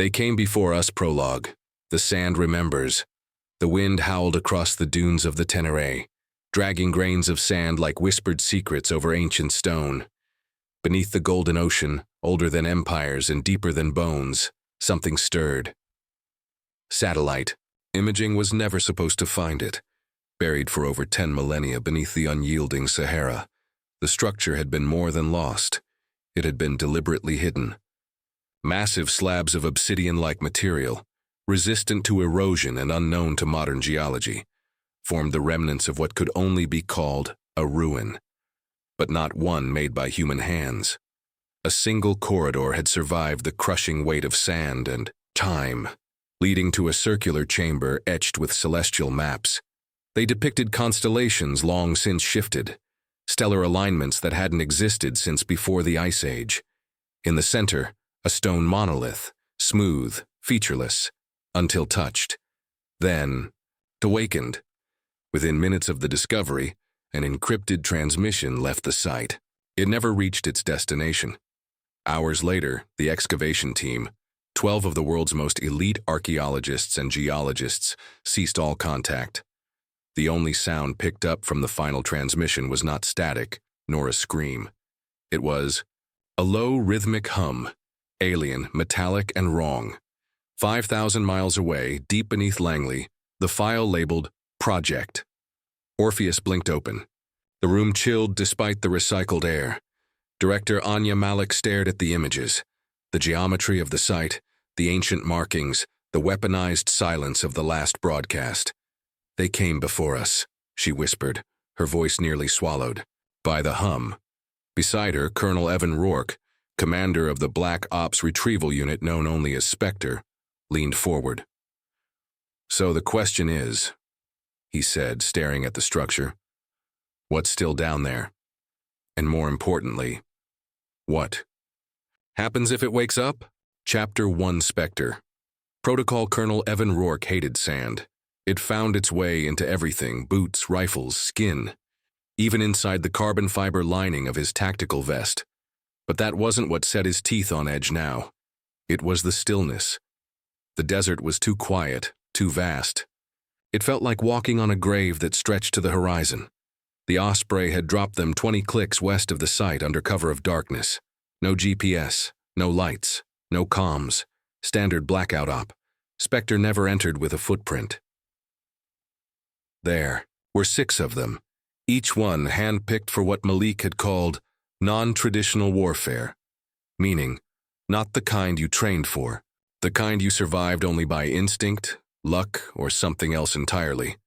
They came before us, Prologue. The sand remembers. The wind howled across the dunes of the Tenere, dragging grains of sand like whispered secrets over ancient stone. Beneath the golden ocean, older than empires and deeper than bones, something stirred. Satellite. Imaging was never supposed to find it. Buried for over 10 millennia beneath the unyielding Sahara, the structure had been more than lost. It had been deliberately hidden. Massive slabs of obsidian-like material, resistant to erosion and unknown to modern geology, formed the remnants of what could only be called a ruin, but not one made by human hands. A single corridor had survived the crushing weight of sand and time, leading to a circular chamber etched with celestial maps. They depicted constellations long since shifted, stellar alignments that hadn't existed since before the Ice Age. In the center, a stone monolith, smooth, featureless, until touched. Then, it awakened. Within minutes of the discovery, an encrypted transmission left the site. It never reached its destination. Hours later, the excavation team, 12 of the world's most elite archaeologists and geologists, ceased all contact. The only sound picked up from the final transmission was not static, nor a scream. It was a low, rhythmic hum, alien, metallic, and wrong. 5,000 miles away, deep beneath Langley, the file labeled Project. Orpheus blinked open. The room chilled despite the recycled air. Director Anya Malik stared at the images. The geometry of the site, the ancient markings, the weaponized silence of the last broadcast. They came before us, she whispered, her voice nearly swallowed, by the hum. Beside her, Colonel Evan Rourke, commander of the Black Ops Retrieval Unit known only as Spectre, leaned forward. "So the question is," he said, staring at the structure, "what's still down there? And more importantly, what happens if it wakes up?" Chapter 1 Spectre. Protocol Colonel Evan Rourke hated sand. It found its way into everything: boots, rifles, skin, even inside the carbon fiber lining of his tactical vest. But that wasn't what set his teeth on edge now. It was the stillness. The desert was too quiet, too vast. It felt like walking on a grave that stretched to the horizon. The Osprey had dropped them 20 clicks west of the site under cover of darkness. No GPS, no lights, no comms. Standard blackout op. Spectre never entered with a footprint. There were 6 of them, each one hand-picked for what Malik had called non-traditional warfare, meaning not the kind you trained for, the kind you survived only by instinct, luck, or something else entirely.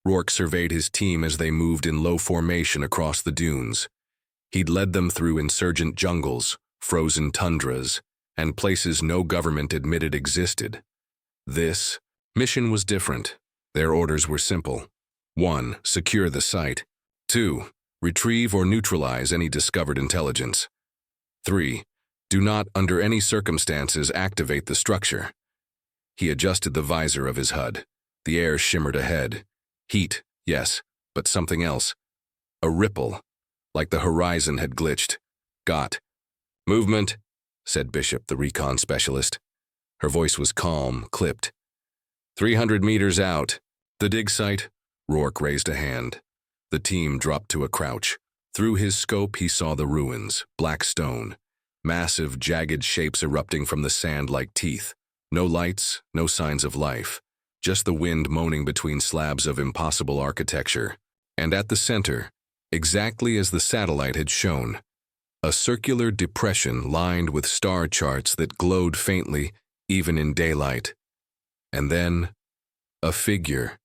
Rourke surveyed his team as they moved in low formation across the dunes. He'd led them through insurgent jungles, frozen tundras, and places no government admitted existed. This mission was different. Their orders were simple. 1. Secure the site. 2. Retrieve or neutralize any discovered intelligence. 3. Do not, under any circumstances, activate the structure. He adjusted the visor of his HUD. The air shimmered ahead. Heat, yes, but something else. A ripple, like the horizon had glitched. Got. "Movement," said Bishop, the recon specialist. Her voice was calm, clipped. 300 meters out. The dig site. Rourke raised a hand. The team dropped to a crouch. Through his scope, he saw the ruins, black stone, massive, jagged shapes erupting from the sand like teeth. No lights, no signs of life, just the wind moaning between slabs of impossible architecture. And at the center, exactly as the satellite had shown, a circular depression lined with star charts that glowed faintly, even in daylight. And then, a figure,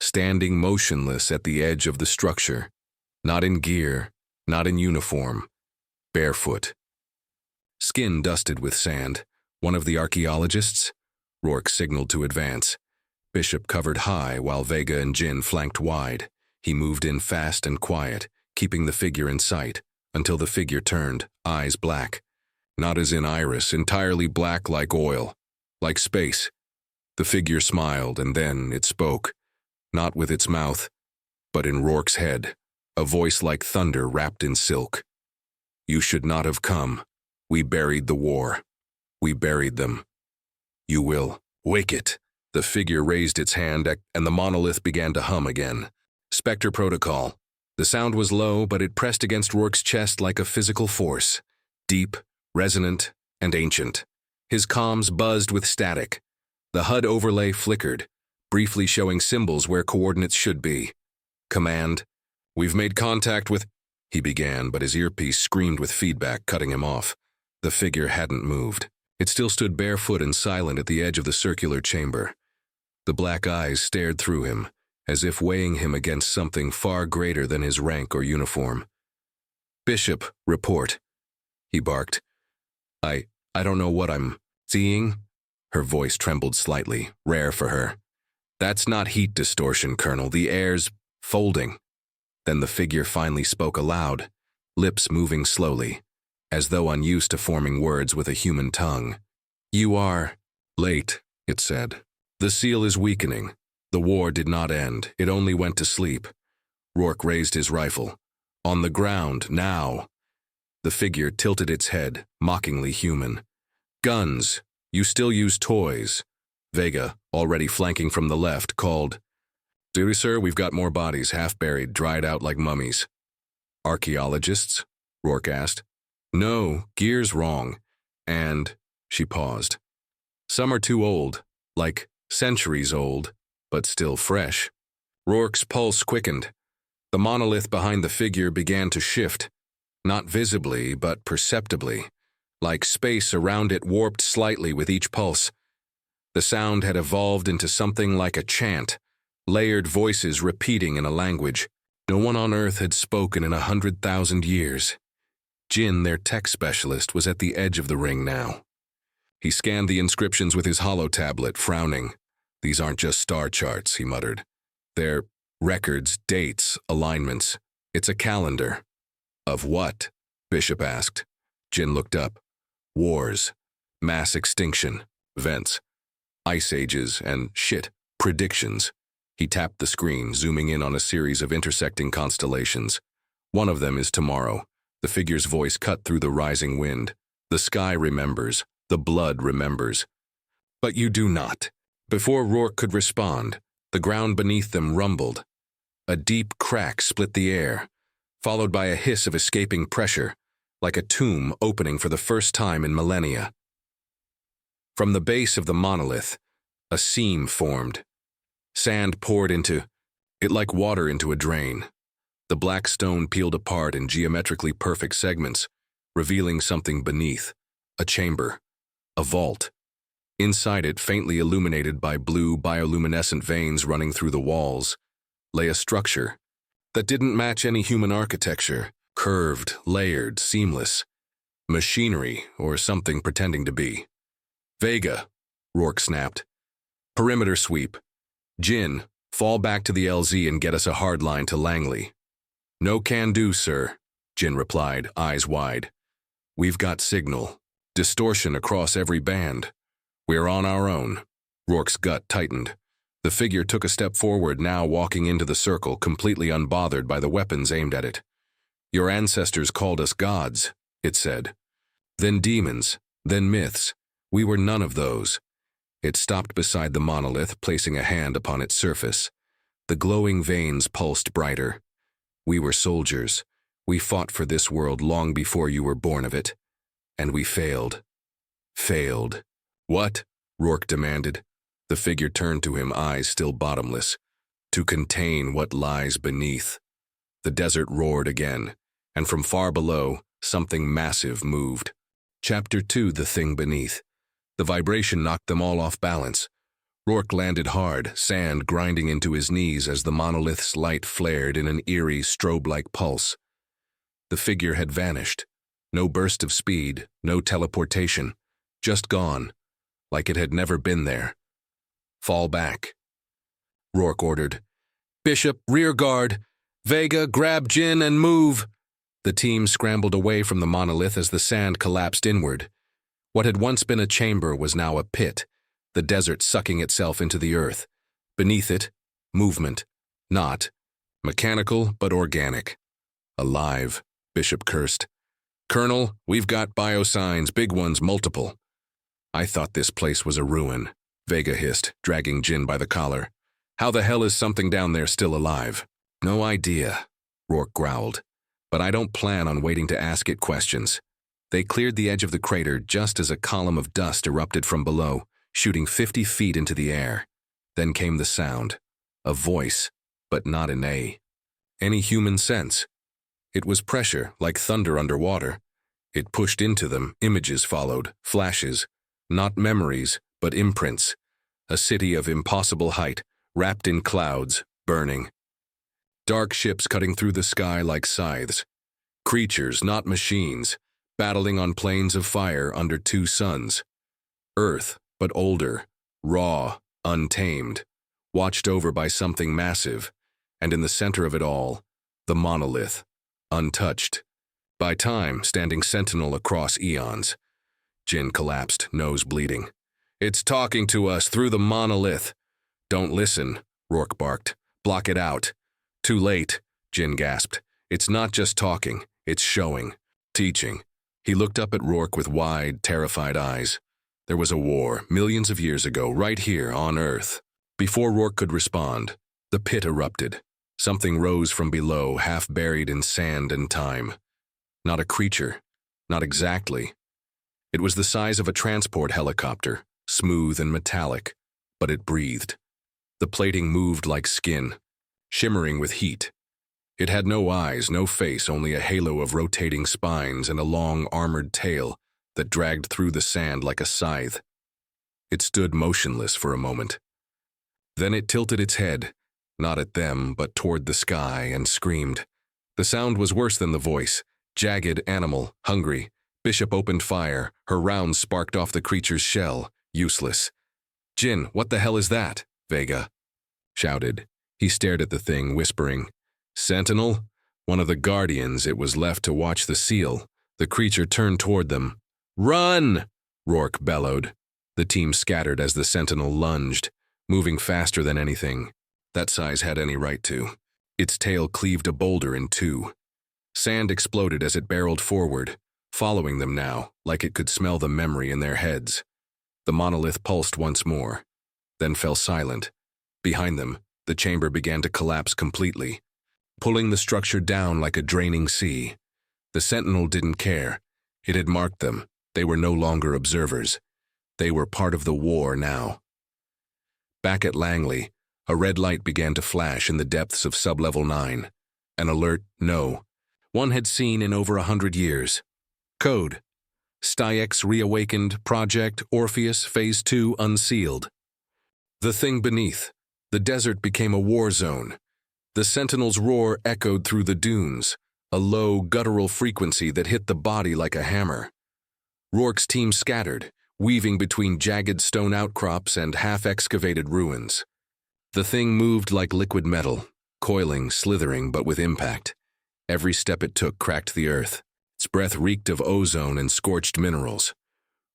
standing motionless at the edge of the structure, not in gear, not in uniform, barefoot. Skin dusted with sand. One of the archaeologists? Rourke signaled to advance. Bishop covered high while Vega and Jin flanked wide. He moved in fast and quiet, keeping the figure in sight, until the figure turned, eyes black. Not as in iris, entirely black like oil, like space. The figure smiled, and then it spoke. Not with its mouth, but in Rourke's head, a voice like thunder wrapped in silk. "You should not have come. We buried the war. We buried them. You will wake it. The figure raised its hand, and the monolith began to hum again. Spectre Protocol. The sound was low, but it pressed against Rourke's chest like a physical force. Deep, resonant, and ancient. His comms buzzed with static. The HUD overlay flickered, briefly showing symbols where coordinates should be. Command. We've made contact with... He began, but his earpiece screamed with feedback, cutting him off. The figure hadn't moved. It still stood barefoot and silent at the edge of the circular chamber. The black eyes stared through him, as if weighing him against something far greater than his rank or uniform. Bishop, report, he barked. I don't know what I'm seeing. Her voice trembled slightly, rare for her. That's not heat distortion, Colonel. The air's folding. Then the figure finally spoke aloud, lips moving slowly, as though unused to forming words with a human tongue. You are late, it said. The seal is weakening. The war did not end. It only went to sleep. Rourke raised his rifle. On the ground, now. The figure tilted its head, mockingly human. Guns. You still use toys. Vega, already flanking from the left, called. Duty, sir, we've got more bodies, half-buried, dried out like mummies. Archaeologists? Rourke asked. No, gear's wrong. And, she paused. Some are too old, like centuries old, but still fresh. Rourke's pulse quickened. The monolith behind the figure began to shift, not visibly, but perceptibly, like space around it warped slightly with each pulse. The sound had evolved into something like a chant, layered voices repeating in a language no one on Earth had spoken in 100,000 years. Jin, their tech specialist, was at the edge of the ring now. He scanned the inscriptions with his holo-tablet, frowning. These aren't just star charts, he muttered. They're records, dates, alignments. It's a calendar. Of what? Bishop asked. Jin looked up. Wars, mass extinction, events, ice ages, and predictions. He tapped the screen, zooming in on a series of intersecting constellations. One of them is tomorrow. The figure's voice cut through the rising wind. The sky remembers. The blood remembers. But you do not. Before Rourke could respond, the ground beneath them rumbled. A deep crack split the air, followed by a hiss of escaping pressure, like a tomb opening for the first time in millennia. From the base of the monolith, a seam formed. Sand poured into it like water into a drain. The black stone peeled apart in geometrically perfect segments, revealing something beneath, a chamber, a vault. Inside it, faintly illuminated by blue bioluminescent veins running through the walls, lay a structure that didn't match any human architecture, curved, layered, seamless. Machinery, or something pretending to be. Vega, Rourke snapped. Perimeter sweep. Jin, fall back to the LZ and get us a hard line to Langley. No can do, sir, Jin replied, eyes wide. We've got signal. Distortion across every band. We're on our own. Rourke's gut tightened. The figure took a step forward, now walking into the circle, completely unbothered by the weapons aimed at it. Your ancestors called us gods, it said. Then demons, then myths. We were none of those. It stopped beside the monolith, placing a hand upon its surface. The glowing veins pulsed brighter. We were soldiers. We fought for this world long before you were born of it. And we failed. Failed. What? Rourke demanded. The figure turned to him, eyes still bottomless. To contain what lies beneath. The desert roared again, and from far below, something massive moved. Chapter 2, The Thing Beneath. The vibration knocked them all off balance. Rourke landed hard, sand grinding into his knees as the monolith's light flared in an eerie, strobe-like pulse. The figure had vanished. No burst of speed, no teleportation. Just gone, like it had never been there. Fall back. Rourke ordered. Bishop, rear guard. Vega, grab Jin and move. The team scrambled away from the monolith as the sand collapsed inward. What had once been a chamber was now a pit, the desert sucking itself into the earth. Beneath it, movement, not mechanical but organic. Alive, Bishop cursed. Colonel, we've got biosigns, big ones, multiple. I thought this place was a ruin, Vega hissed, dragging Jin by the collar. How the hell is something down there still alive? No idea, Rourke growled. But I don't plan on waiting to ask it questions. They cleared the edge of the crater just as a column of dust erupted from below, shooting 50 feet into the air. Then came the sound. A voice, but not in any human sense. It was pressure, like thunder underwater. It pushed into them, images followed, flashes. Not memories, but imprints. A city of impossible height, wrapped in clouds, burning. Dark ships cutting through the sky like scythes. Creatures, not machines, battling on plains of fire under two suns. Earth, but older, raw, untamed, watched over by something massive, and in the center of it all, the monolith, untouched. By time, standing sentinel across eons. Jin collapsed, nose bleeding. It's talking to us through the monolith. Don't listen, Rourke barked. Block it out. Too late, Jin gasped. It's not just talking, it's showing, teaching. He looked up at Rourke with wide, terrified eyes. There was a war, millions of years ago, right here on Earth. Before Rourke could respond, the pit erupted. Something rose from below, half buried in sand and time. Not a creature, not exactly. It was the size of a transport helicopter, smooth and metallic, but it breathed. The plating moved like skin, shimmering with heat. It had no eyes, no face, only a halo of rotating spines and a long, armored tail that dragged through the sand like a scythe. It stood motionless for a moment. Then it tilted its head, not at them, but toward the sky, and screamed. The sound was worse than the voice. Jagged, animal, hungry. Bishop opened fire. Her rounds sparked off the creature's shell. Useless. Jin, what the hell is that? Vega shouted. He stared at the thing, whispering. Sentinel? One of the guardians. It was left to watch the seal. The creature turned toward them. Run! Rourke bellowed. The team scattered as the sentinel lunged, moving faster than anything that size had any right to. Its tail cleaved a boulder in two. Sand exploded as it barreled forward, following them now, like it could smell the memory in their heads. The monolith pulsed once more, then fell silent. Behind them, the chamber began to collapse completely, pulling the structure down like a draining sea. The sentinel didn't care. It had marked them. They were no longer observers. They were part of the war now. Back at Langley, a red light began to flash in the depths of Sublevel 9. An alert, no. One had seen in over 100 years. Code. Styx reawakened, Project Orpheus Phase 2 unsealed. The thing beneath. The desert became a war zone. The sentinel's roar echoed through the dunes, a low, guttural frequency that hit the body like a hammer. Rourke's team scattered, weaving between jagged stone outcrops and half-excavated ruins. The thing moved like liquid metal, coiling, slithering, but with impact. Every step it took cracked the earth. Its breath reeked of ozone and scorched minerals.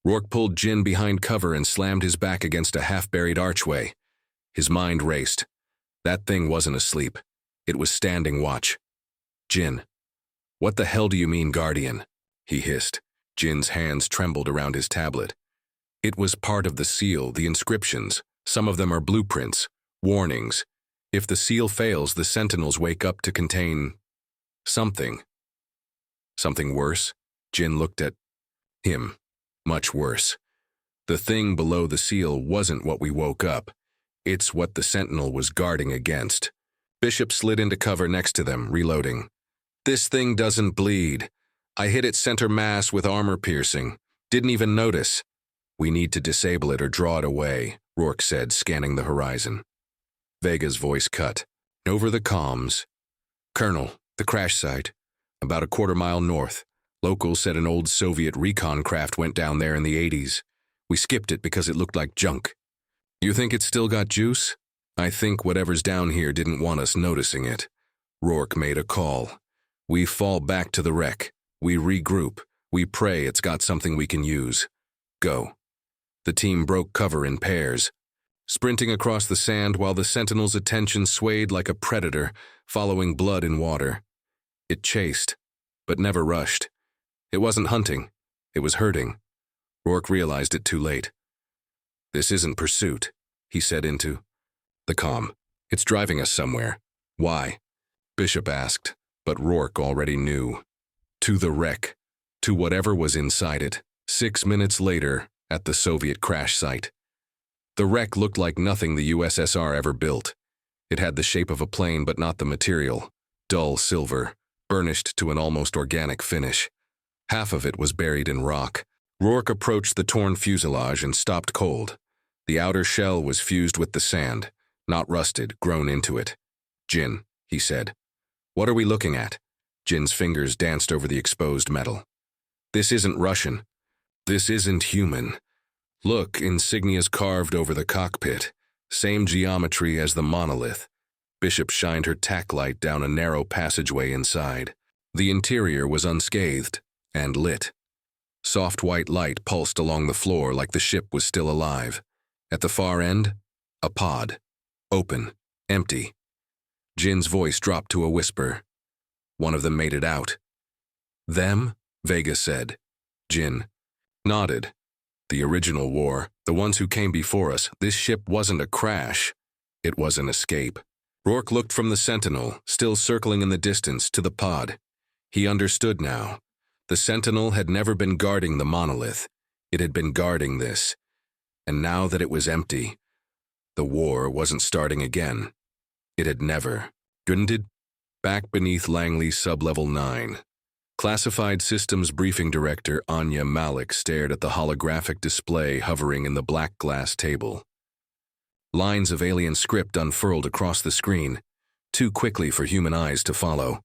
Rourke pulled Jin behind cover and slammed his back against a half-buried archway. His mind raced. That thing wasn't asleep. It was standing watch. Jin. What the hell do you mean, Guardian? He hissed. Jin's hands trembled around his tablet. It was part of the seal, the inscriptions. Some of them are blueprints, warnings. If the seal fails, the sentinels wake up to contain something. Something worse? Jin looked at him. Much worse. The thing below the seal wasn't what we woke up. It's what the sentinel was guarding against. Bishop slid into cover next to them, reloading. This thing doesn't bleed. I hit its center mass with armor piercing. Didn't even notice. We need to disable it or draw it away, Rourke said, scanning the horizon. Vega's voice cut. Over the comms. Colonel, the crash site. About a quarter-mile north. Locals said an old Soviet recon craft went down there in the 80s. We skipped it because it looked like junk. You think it's still got juice? I think whatever's down here didn't want us noticing it. Rourke made a call. We fall back to the wreck. We regroup. We pray it's got something we can use. Go. The team broke cover in pairs, sprinting across the sand while the sentinel's attention swayed like a predator, following blood in water. It chased, but never rushed. It wasn't hunting. It was herding. Rourke realized it too late. "This isn't pursuit," he said into the comm. "It's driving us somewhere." "Why?" Bishop asked, but Rourke already knew. To the wreck. To whatever was inside it. 6 minutes later, at the Soviet crash site. The wreck looked like nothing the USSR ever built. It had the shape of a plane but not the material. Dull silver, burnished to an almost organic finish. Half of it was buried in rock. Rourke approached the torn fuselage and stopped cold. The outer shell was fused with the sand, not rusted, grown into it. "Jin," he said. "What are we looking at?" Jin's fingers danced over the exposed metal. "This isn't Russian. This isn't human. Look, insignias carved over the cockpit. Same geometry as the monolith." Bishop shined her tack light down a narrow passageway inside. The interior was unscathed and lit. Soft white light pulsed along the floor like the ship was still alive. At the far end, a pod. Open. Empty. Jin's voice dropped to a whisper. One of them made it out. "Them?" Vega said. Jin nodded. "The original war, the ones who came before us. This ship wasn't a crash. It was an escape." Rourke looked from the Sentinel, still circling in the distance, to the pod. He understood now. The Sentinel had never been guarding the monolith. It had been guarding this. And now that it was empty, the war wasn't starting again. It had never. Gundid? Back beneath Langley Sublevel 9. Classified Systems Briefing Director Anya Malik stared at the holographic display hovering in the black glass table. Lines of alien script unfurled across the screen, too quickly for human eyes to follow.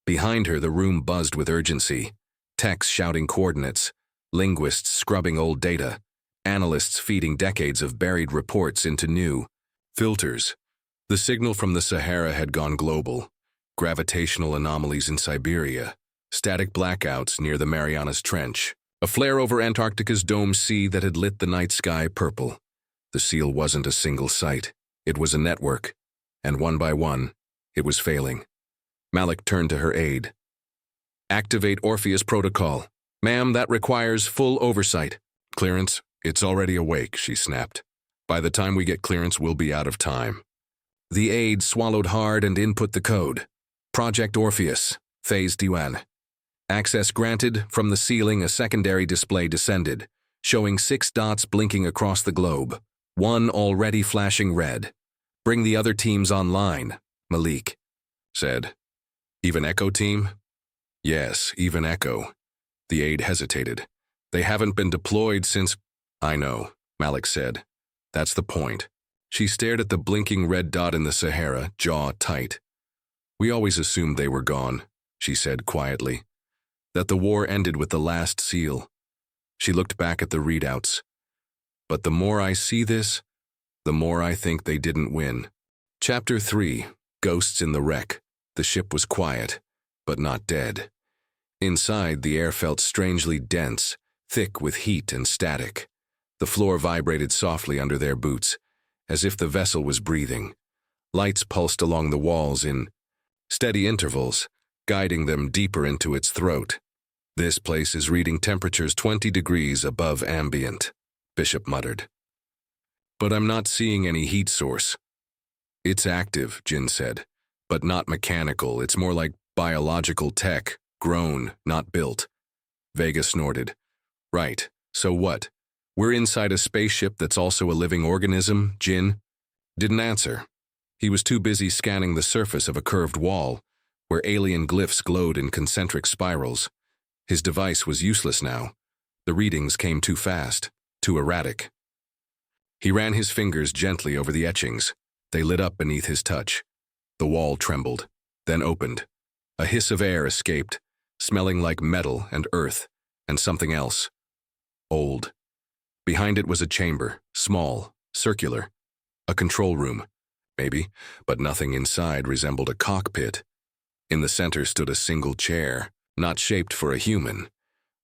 Behind her, the room buzzed with urgency. Techs shouting coordinates, linguists scrubbing old data, analysts feeding decades of buried reports into new filters. The signal from the Sahara had gone global. Gravitational anomalies in Siberia, static blackouts near the Marianas Trench, a flare over Antarctica's domed sea that had lit the night sky purple. The seal wasn't a single site. It was a network, and one by one, it was failing. Malik turned to her aide. "Activate Orpheus Protocol. Ma'am, that requires full oversight." "Clearance? It's already awake," she snapped. "By the time we get clearance, we'll be out of time." The aide swallowed hard and input the code. "Project Orpheus, Phase D1. Access granted." From the ceiling, a secondary display descended, showing 6 dots blinking across the globe, one already flashing red. "Bring the other teams online," Malik said. "Even Echo team?" "Yes, even Echo." The aide hesitated. "They haven't been deployed since—" "I know," Malik said. "That's the point." She stared at the blinking red dot in the Sahara, jaw tight. "We always assumed they were gone," she said quietly. "That the war ended with the last seal." She looked back at the readouts. "But the more I see this, the more I think they didn't win." Chapter 3, Ghosts in the Wreck. The ship was quiet, but not dead. Inside, the air felt strangely dense, thick with heat and static. The floor vibrated softly under their boots, as if the vessel was breathing. Lights pulsed along the walls in steady intervals, guiding them deeper into its throat. "This place is reading temperatures 20 degrees above ambient," Bishop muttered. "But I'm not seeing any heat source." "It's active," Jin said, "but not mechanical. It's more like biological tech, grown, not built." Vega snorted. "Right, so what? We're inside a spaceship that's also a living organism?" Jin didn't answer. He was too busy scanning the surface of a curved wall, where alien glyphs glowed in concentric spirals. His device was useless now. The readings came too fast, too erratic. He ran his fingers gently over the etchings. They lit up beneath his touch. The wall trembled, then opened. A hiss of air escaped, smelling like metal and earth, and something else. Old. Behind it was a chamber, small, circular. A control room, maybe, but nothing inside resembled a cockpit. In the center stood a single chair, not shaped for a human,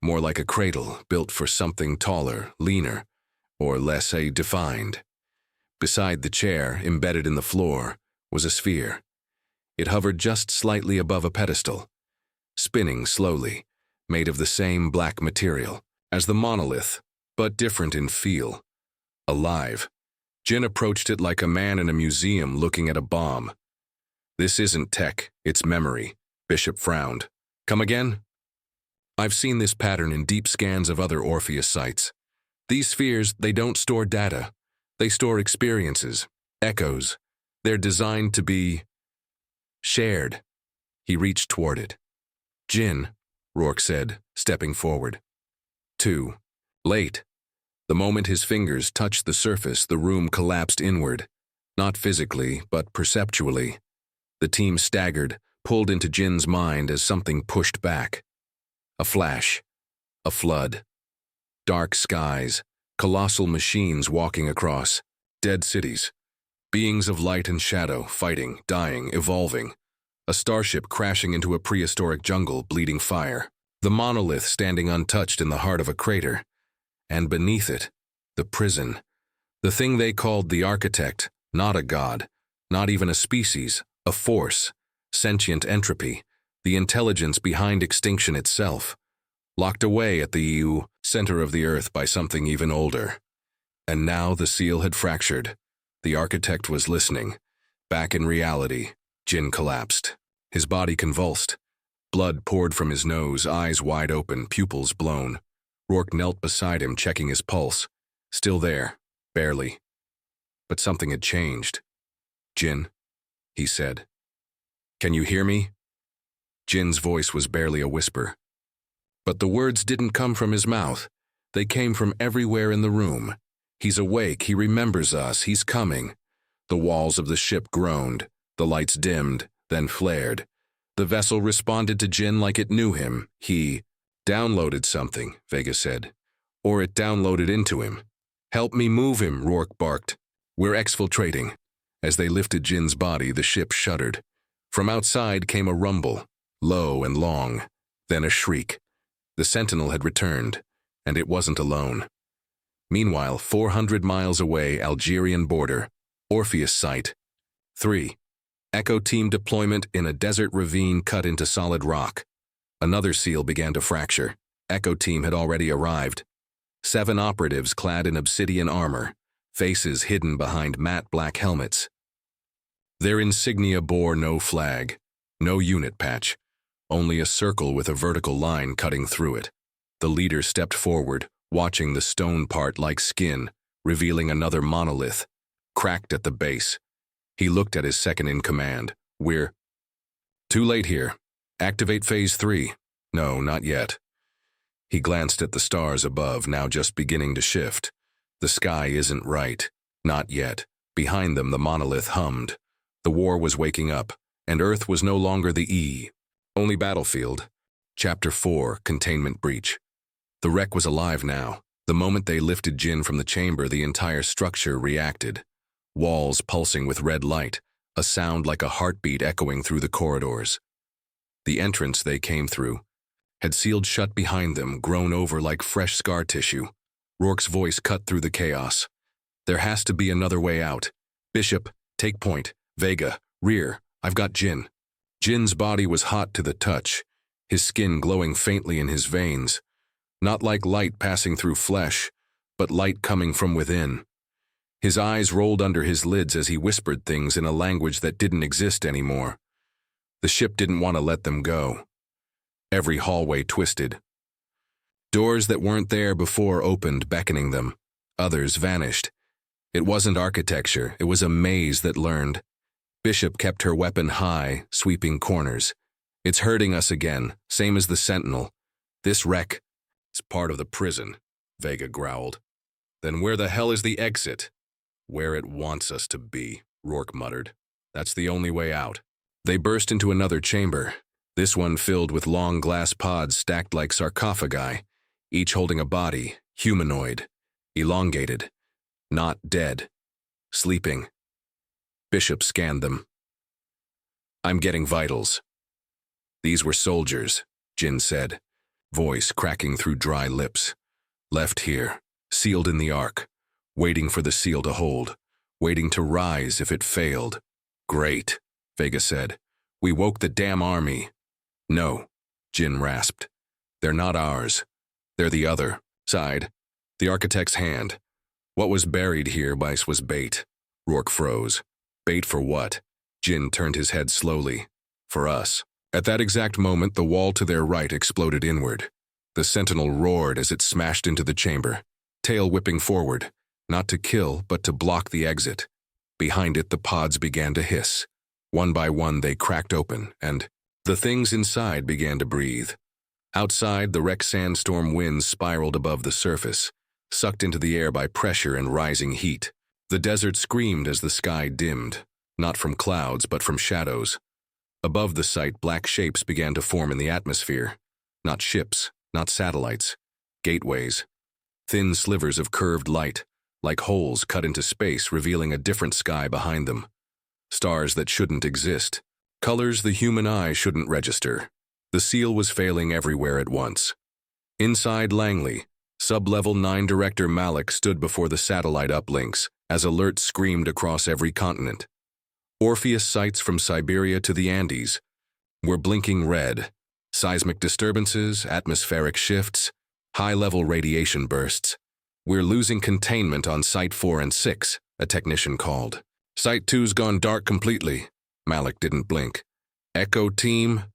more like a cradle built for something taller, leaner, or less defined. Beside the chair, embedded in the floor, was a sphere. It hovered just slightly above a pedestal, spinning slowly, made of the same black material as the monolith, but different in feel. Alive. Jin approached it like a man in a museum looking at a bomb. This isn't tech, it's memory. Bishop frowned. Come again? I've seen this pattern in deep scans of other Orpheus sites. These spheres, they don't store data. They store experiences, echoes. They're designed to be shared. He reached toward it. Jin, Rourke said, stepping forward. Too late. The moment his fingers touched the surface, the room collapsed inward. Not physically, but perceptually. The team staggered, pulled into Jin's mind as something pushed back. A flash. A flood. Dark skies. Colossal machines walking across. Dead cities. Beings of light and shadow, fighting, dying, evolving. A starship crashing into a prehistoric jungle, bleeding fire. The monolith standing untouched in the heart of a crater. And beneath it, the prison. The thing they called the architect, not a god, not even a species, a force, sentient entropy, the intelligence behind extinction itself, locked away at the center of the earth by something even older. And now the seal had fractured. The architect was listening. Back in reality, Jin collapsed. His body convulsed. Blood poured from his nose, eyes wide open, pupils blown. Rourke knelt beside him, checking his pulse. Still there, barely. But something had changed. Jin, he said. Can you hear me? Jin's voice was barely a whisper. But the words didn't come from his mouth. They came from everywhere in the room. He's awake, he remembers us, he's coming. The walls of the ship groaned. The lights dimmed, then flared. The vessel responded to Jin like it knew him. He downloaded something, Vega said. Or it downloaded into him. Help me move him, Rourke barked. We're exfiltrating. As they lifted Jin's body, the ship shuddered. From outside came a rumble, low and long, then a shriek. The Sentinel had returned, and it wasn't alone. Meanwhile, 400 miles away, Algerian border, Orpheus site. 3. Echo team deployment in a desert ravine cut into solid rock. Another seal began to fracture. Echo team had already arrived. 7 operatives clad in obsidian armor, faces hidden behind matte black helmets. Their insignia bore no flag, no unit patch, only a circle with a vertical line cutting through it. The leader stepped forward, watching the stone part like skin, revealing another monolith, cracked at the base. He looked at his second-in-command. We're too late here. Activate Phase 3. No, not yet. He glanced at the stars above, now just beginning to shift. The sky isn't right. Not yet. Behind them, the monolith hummed. The war was waking up, and Earth was no longer the only battlefield. Chapter 4, Containment Breach. The wreck was alive now. The moment they lifted Jin from the chamber, the entire structure reacted. Walls pulsing with red light, a sound like a heartbeat echoing through the corridors. The entrance they came through had sealed shut behind them, grown over like fresh scar tissue. Rourke's voice cut through the chaos. There has to be another way out. Bishop, take point. Vega, rear. I've got Jin. Jin's body was hot to the touch, his skin glowing faintly in his veins. Not like light passing through flesh, but light coming from within. His eyes rolled under his lids as he whispered things in a language that didn't exist anymore. The ship didn't want to let them go. Every hallway twisted. Doors that weren't there before opened, beckoning them. Others vanished. It wasn't architecture, it was a maze that learned. Bishop kept her weapon high, sweeping corners. It's hurting us again, same as the Sentinel. This wreck is part of the prison, Vega growled. Then where the hell is the exit? Where it wants us to be, Rourke muttered. That's the only way out. They burst into another chamber, this one filled with long glass pods stacked like sarcophagi, each holding a body, humanoid, elongated, not dead, sleeping. Bishop scanned them. I'm getting vitals. These were soldiers, Jin said, voice cracking through dry lips. Left here, sealed in the ark, waiting for the seal to hold, waiting to rise if it failed. Great, Vega said. We woke the damn army. No, Jin rasped. They're not ours. They're the other side. The architect's hand. What was buried here was bait. Rourke froze. Bait for what? Jin turned his head slowly. For us. At that exact moment, the wall to their right exploded inward. The sentinel roared as it smashed into the chamber, tail whipping forward, not to kill, but to block the exit. Behind it, the pods began to hiss. One by one, they cracked open, and the things inside began to breathe. Outside, the wrecked sandstorm winds spiraled above the surface, sucked into the air by pressure and rising heat. The desert screamed as the sky dimmed, not from clouds, but from shadows. Above the site, black shapes began to form in the atmosphere. Not ships, not satellites. Gateways. Thin slivers of curved light, like holes cut into space, revealing a different sky behind them. Stars that shouldn't exist. Colors the human eye shouldn't register. The seal was failing everywhere at once. Inside Langley, Sub-Level 9 Director Malik stood before the satellite uplinks as alerts screamed across every continent. Orpheus sites from Siberia to the Andes were blinking red. Seismic disturbances, atmospheric shifts, high-level radiation bursts. We're losing containment on Site 4 and 6, a technician called. Site 2's gone dark completely. Malik didn't blink. Echo team,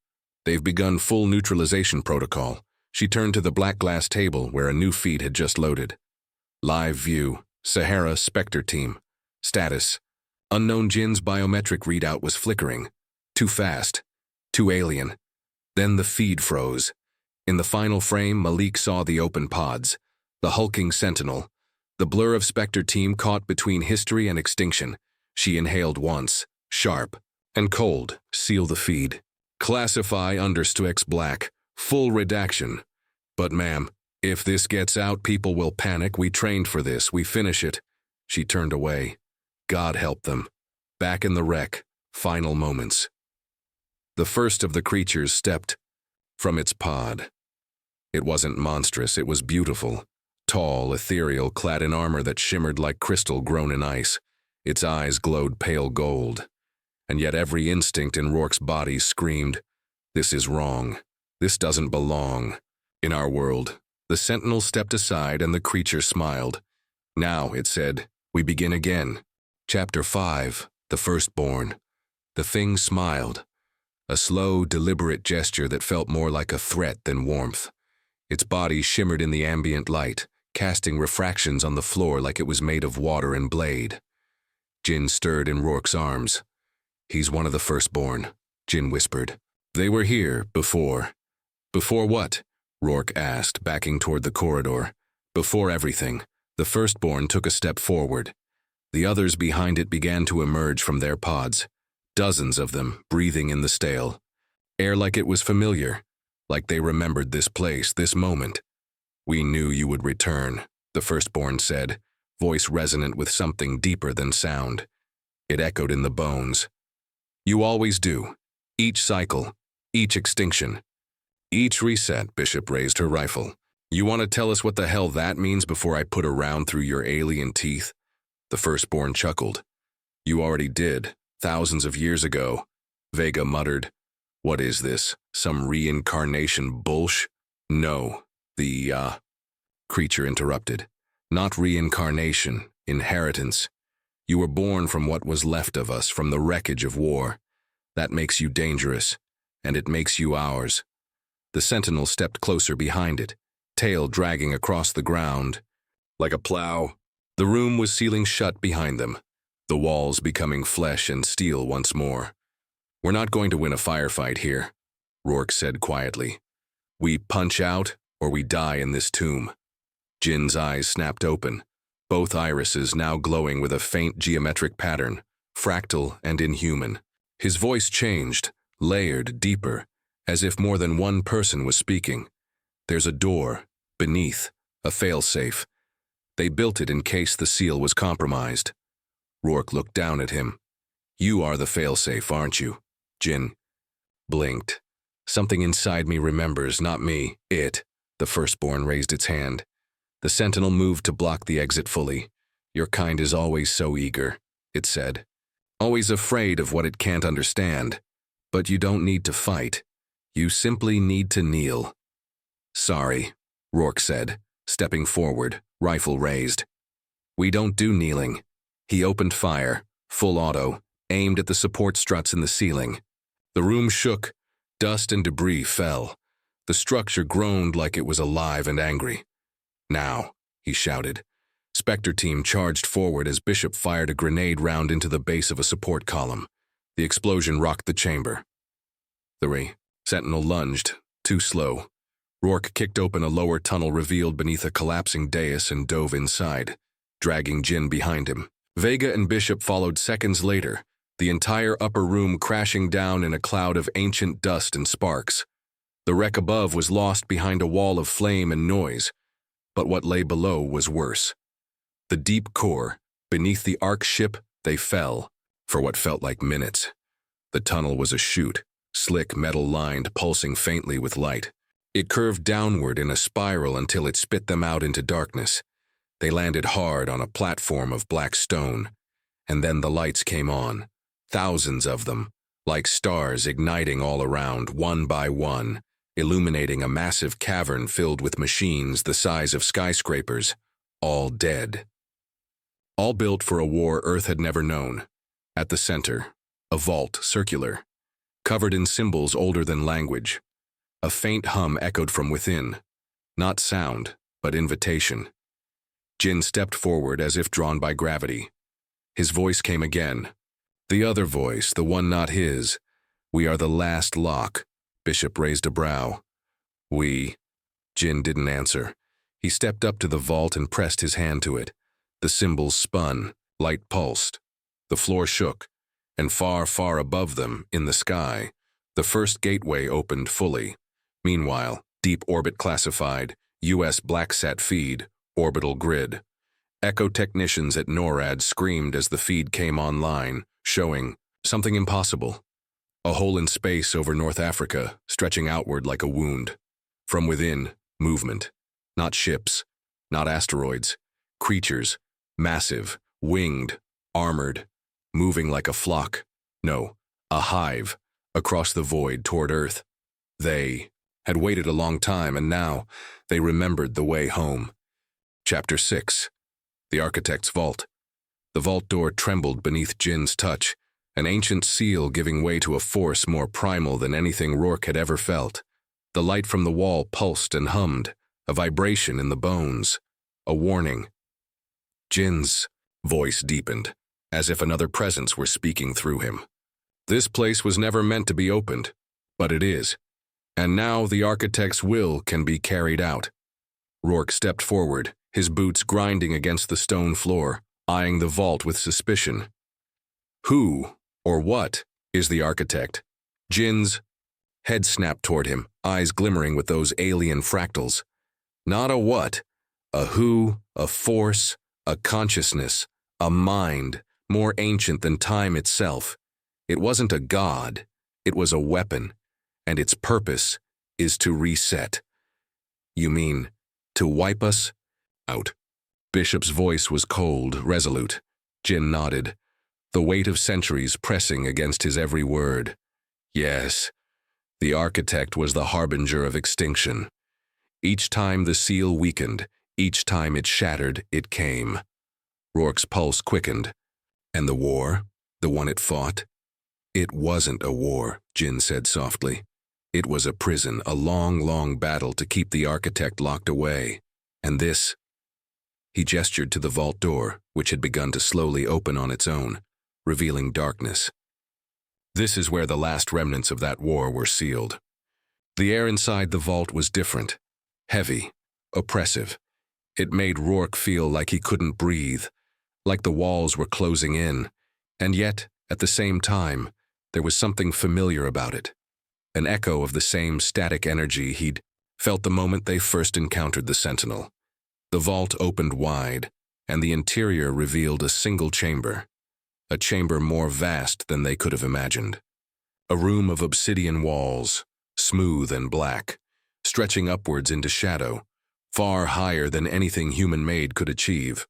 they've begun full neutralization protocol. She turned to the black glass table where a new feed had just loaded. Live view, Sahara Spectre team. Status. Unknown Jin's biometric readout was flickering. Too fast. Too alien. Then the feed froze. In the final frame, Malik saw the open pods. The hulking sentinel. The blur of Spectre team caught between history and extinction. She inhaled once. Sharp. And cold. Seal the feed. Classify understrex black. Full redaction. But ma'am, if this gets out, people will panic. We trained for this. We finish it. She turned away. God help them. Back in the wreck. Final moments. The first of the creatures stepped from its pod. It wasn't monstrous, it was beautiful. Tall, ethereal, clad in armor that shimmered like crystal grown in ice. Its eyes glowed pale gold. And yet every instinct in Rourke's body screamed, "This is wrong. This doesn't belong in our world." The sentinel stepped aside and the creature smiled. "Now," it said, "we begin again." Chapter 5, The Firstborn. The thing smiled. A slow, deliberate gesture that felt more like a threat than warmth. Its body shimmered in the ambient light, casting refractions on the floor like it was made of water and blade. Jin stirred in Rourke's arms. "He's one of the firstborn," Jin whispered. "They were here before." "Before what?" Rourke asked, backing toward the corridor. "Before everything." The firstborn took a step forward. The others behind it began to emerge from their pods. Dozens of them, breathing in the stale. Air like it was familiar, like they remembered this place, this moment. "We knew you would return," the firstborn said, voice resonant with something deeper than sound. It echoed in the bones. "You always do. Each cycle, each extinction, each reset." Bishop raised her rifle. "You want to tell us what the hell that means before I put a round through your alien teeth?" The firstborn chuckled. "You already did. Thousands of years ago." Vega muttered. "What is this? Some reincarnation bullsh?" "No, the, creature interrupted. "Not reincarnation, inheritance. You were born from what was left of us, from the wreckage of war. That makes you dangerous, and it makes you ours." The sentinel stepped closer behind it, tail dragging across the ground. Like a plow. The room was sealing shut behind them, the walls becoming flesh and steel once more. "We're not going to win a firefight here," Rourke said quietly. "We punch out, or we die in this tomb." Jin's eyes snapped open, both irises now glowing with a faint geometric pattern, fractal and inhuman. His voice changed, layered, deeper, as if more than one person was speaking. "There's a door, beneath, a failsafe. They built it in case the seal was compromised." Rourke looked down at him. "You are the failsafe, aren't you?" Jin blinked. "Something inside me remembers, not me. It." The firstborn raised its hand. The sentinel moved to block the exit fully. "Your kind is always so eager," it said. "Always afraid of what it can't understand. But you don't need to fight. You simply need to kneel." "Sorry," Rourke said, stepping forward, rifle raised. "We don't do kneeling." He opened fire, full auto, aimed at the support struts in the ceiling. The room shook, dust and debris fell. The structure groaned like it was alive and angry. "Now," he shouted. Spectre team charged forward as Bishop fired a grenade round into the base of a support column. The explosion rocked the chamber. The Sentinel lunged, too slow. Rourke kicked open a lower tunnel revealed beneath a collapsing dais and dove inside, dragging Jin behind him. Vega and Bishop followed seconds later, the entire upper room crashing down in a cloud of ancient dust and sparks. The wreck above was lost behind a wall of flame and noise, but what lay below was worse. The deep core, beneath the Ark ship, they fell, for what felt like minutes. The tunnel was a chute, slick metal-lined, pulsing faintly with light. It curved downward in a spiral until it spit them out into darkness. They landed hard on a platform of black stone, and then the lights came on, thousands of them, like stars igniting all around, one by one, illuminating a massive cavern filled with machines the size of skyscrapers, all dead. All built for a war Earth had never known. At the center, a vault, circular, covered in symbols older than language. A faint hum echoed from within, not sound, but invitation. Jin stepped forward as if drawn by gravity. His voice came again. The other voice, the one not his. "We are the last lock." Bishop raised a brow. "We." Jin didn't answer. He stepped up to the vault and pressed his hand to it. The symbols spun, light pulsed. The floor shook, and far, far above them, in the sky, the first gateway opened fully. Meanwhile, deep orbit classified, U.S. blacksat feed, orbital grid. Echo technicians at NORAD screamed as the feed came online, showing something impossible. A hole in space over North Africa, stretching outward like a wound. From within, movement. Not ships, not asteroids. Creatures, massive, winged, armored, moving like a flock. No, a hive, across the void toward Earth. They had waited a long time, and now they remembered the way home. Chapter 6. The Architect's Vault. The vault door trembled beneath Jin's touch, an ancient seal giving way to a force more primal than anything Rourke had ever felt. The light from the wall pulsed and hummed, a vibration in the bones, a warning. Jin's voice deepened, as if another presence were speaking through him. This place was never meant to be opened, but it is. And now the Architect's will can be carried out. Rourke stepped forward, his boots grinding against the stone floor, eyeing the vault with suspicion. Who, or what, is the Architect? Jin's head snapped toward him, eyes glimmering with those alien fractals. Not a what, a who, a force, a consciousness, a mind, more ancient than time itself. It wasn't a god, it was a weapon, and its purpose is to reset. You mean, to wipe us out? Bishop's voice was cold, resolute. Jin nodded, the weight of centuries pressing against his every word. Yes, the Architect was the harbinger of extinction. Each time the seal weakened, each time it shattered, it came. Rourke's pulse quickened. And the war? The one it fought? It wasn't a war, Jin said softly. It was a prison, a long, long battle to keep the Architect locked away. And this? He gestured to the vault door, which had begun to slowly open on its own, revealing darkness. This is where the last remnants of that war were sealed. The air inside the vault was different, heavy, oppressive. It made Rourke feel like he couldn't breathe, like the walls were closing in, and yet, at the same time, there was something familiar about it, an echo of the same static energy he'd felt the moment they first encountered the Sentinel. The vault opened wide, and the interior revealed a single chamber, a chamber more vast than they could have imagined. A room of obsidian walls, smooth and black, stretching upwards into shadow, far higher than anything human-made could achieve.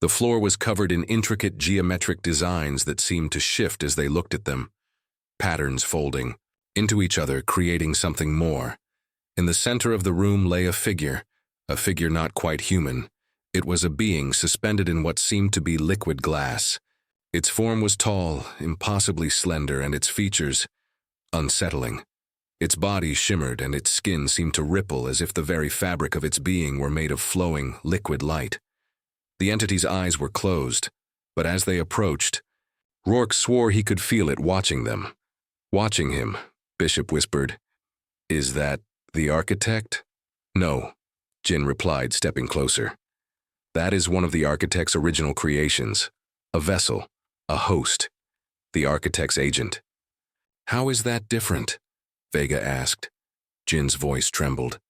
The floor was covered in intricate geometric designs that seemed to shift as they looked at them, patterns folding into each other, creating something more. In the center of the room lay a figure, a figure not quite human. It was a being suspended in what seemed to be liquid glass. Its form was tall, impossibly slender, and its features unsettling. Its body shimmered and its skin seemed to ripple as if the very fabric of its being were made of flowing, liquid light. The entity's eyes were closed, but as they approached, Rourke swore he could feel it watching them. Watching him, Bishop whispered. "Is that the architect?" "No," Jin replied, stepping closer. "That is one of the architect's original creations, a vessel, a host, the architect's agent." "How is that different?" Vega asked. Jin's voice trembled.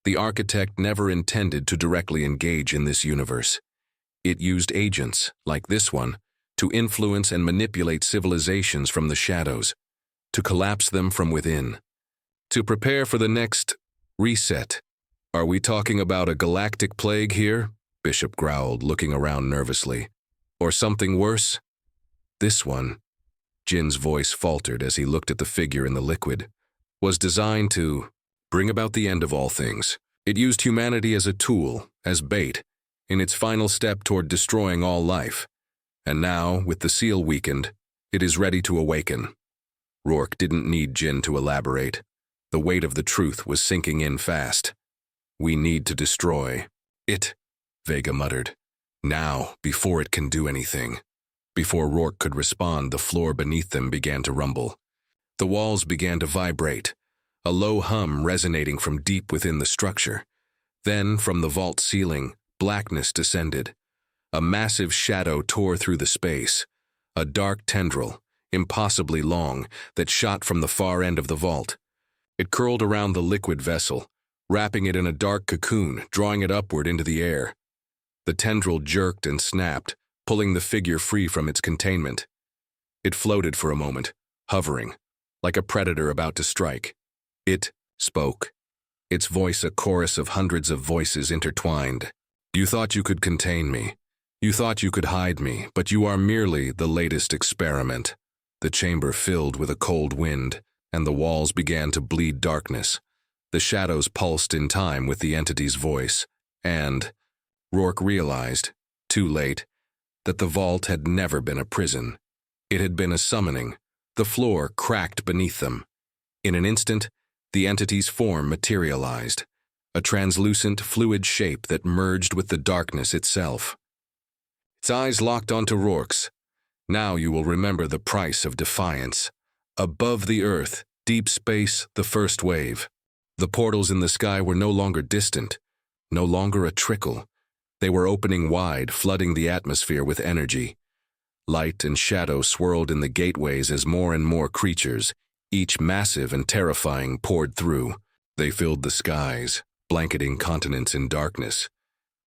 "The architect never intended to directly engage in this universe. It used agents, like this one, to influence and manipulate civilizations from the shadows, to collapse them from within, to prepare for the next reset." "Are we talking about a galactic plague here?" Bishop growled, looking around nervously. "Or something worse?" "This one," Jin's voice faltered as he looked at the figure in the liquid, "was designed to bring about the end of all things. It used humanity as a tool, as bait, in its final step toward destroying all life. And now, with the seal weakened, it is ready to awaken." Rourke didn't need Jin to elaborate. The weight of the truth was sinking in fast. "We need to destroy it," Vega muttered. "Now, before it can do anything." Before Rourke could respond, the floor beneath them began to rumble. The walls began to vibrate, a low hum resonating from deep within the structure. Then, from the vault ceiling, blackness descended. A massive shadow tore through the space, a dark tendril, impossibly long, that shot from the far end of the vault. It curled around the liquid vessel, wrapping it in a dark cocoon, drawing it upward into the air. The tendril jerked and snapped, pulling the figure free from its containment. It floated for a moment, hovering, like a predator about to strike. It spoke, its voice a chorus of hundreds of voices intertwined. "You thought you could contain me. You thought you could hide me, but you are merely the latest experiment." The chamber filled with a cold wind, and the walls began to bleed darkness. The shadows pulsed in time with the entity's voice, and Rourke realized, too late, that the vault had never been a prison. It had been a summoning. The floor cracked beneath them. In an instant, the entity's form materialized, a translucent, fluid shape that merged with the darkness itself. Its eyes locked onto Rourke's. "Now you will remember the price of defiance. Above the earth, deep space, the first wave." The portals in the sky were no longer distant, no longer a trickle. They were opening wide, flooding the atmosphere with energy. Light and shadow swirled in the gateways as more and more creatures, each massive and terrifying, poured through. They filled the skies, blanketing continents in darkness.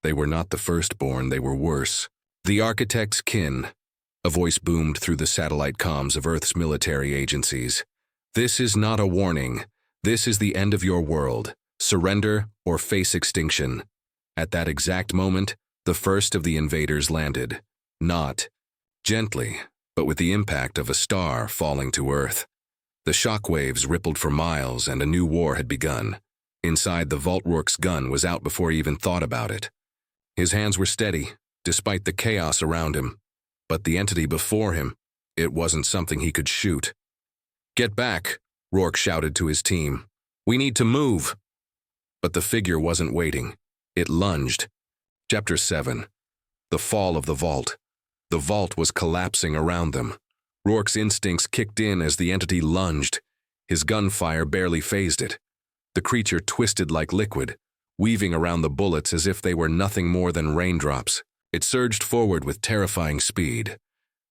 They were not the firstborn, they were worse. "The architect's kin," a voice boomed through the satellite comms of Earth's military agencies. "This is not a warning. This is the end of your world. Surrender or face extinction." At that exact moment, the first of the invaders landed. Not gently, but with the impact of a star falling to Earth. The shockwaves rippled for miles and a new war had begun. Inside the vault, Rourke's gun was out before he even thought about it. His hands were steady, despite the chaos around him. But the entity before him, it wasn't something he could shoot. "Get back," Rourke shouted to his team. "We need to move." But the figure wasn't waiting. It lunged. Chapter 7. The Fall of the Vault. The vault was collapsing around them. Rourke's instincts kicked in as the entity lunged. His gunfire barely phased it. The creature twisted like liquid, weaving around the bullets as if they were nothing more than raindrops. It surged forward with terrifying speed,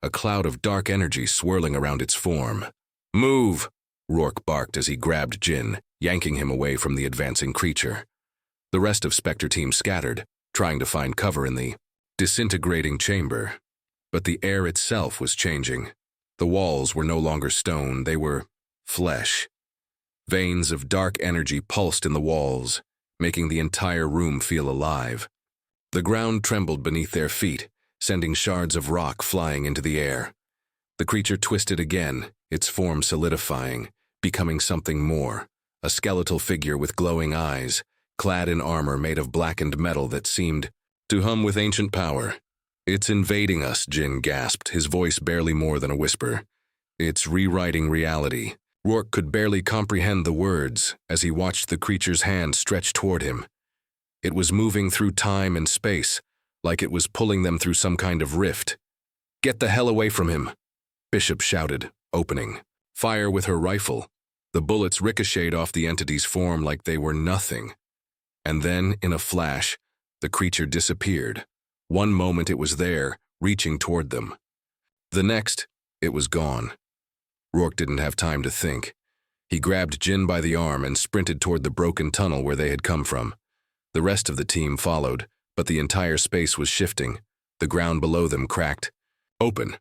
a cloud of dark energy swirling around its form. "Move!" Rourke barked as he grabbed Jin, yanking him away from the advancing creature. The rest of Spectre team scattered, trying to find cover in the disintegrating chamber. But the air itself was changing. The walls were no longer stone, they were flesh. Veins of dark energy pulsed in the walls, making the entire room feel alive. The ground trembled beneath their feet, sending shards of rock flying into the air. The creature twisted again, its form solidifying, becoming something more, a skeletal figure with glowing eyes, clad in armor made of blackened metal that seemed to hum with ancient power. "It's invading us," Jin gasped, his voice barely more than a whisper. "It's rewriting reality." Rourke could barely comprehend the words as he watched the creature's hand stretch toward him. It was moving through time and space, like it was pulling them through some kind of rift. "Get the hell away from him," Bishop shouted, opening. "Fire with her rifle." The bullets ricocheted off the entity's form like they were nothing. And then, in a flash, the creature disappeared. One moment it was there, reaching toward them. The next, it was gone. Rourke didn't have time to think. He grabbed Jin by the arm and sprinted toward the broken tunnel where they had come from. The rest of the team followed, but the entire space was shifting. The ground below them cracked open.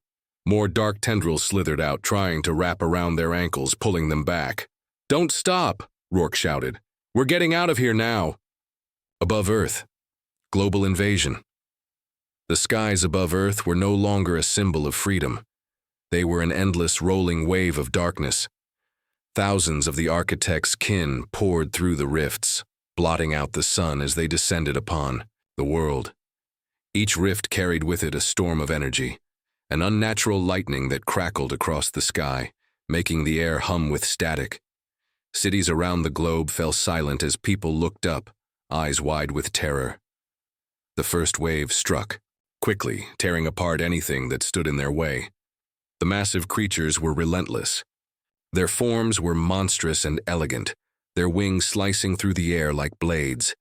More dark tendrils slithered out, trying to wrap around their ankles, pulling them back. "Don't stop!" Rourke shouted. "We're getting out of here now!" Above Earth. Global invasion. The skies above Earth were no longer a symbol of freedom. They were an endless rolling wave of darkness. Thousands of the architect's kin poured through the rifts, blotting out the sun as they descended upon the world. Each rift carried with it a storm of energy, an unnatural lightning that crackled across the sky, making the air hum with static. Cities around the globe fell silent as people looked up, eyes wide with terror. The first wave struck, quickly tearing apart anything that stood in their way. The massive creatures were relentless. Their forms were monstrous and elegant, their wings slicing through the air like blades.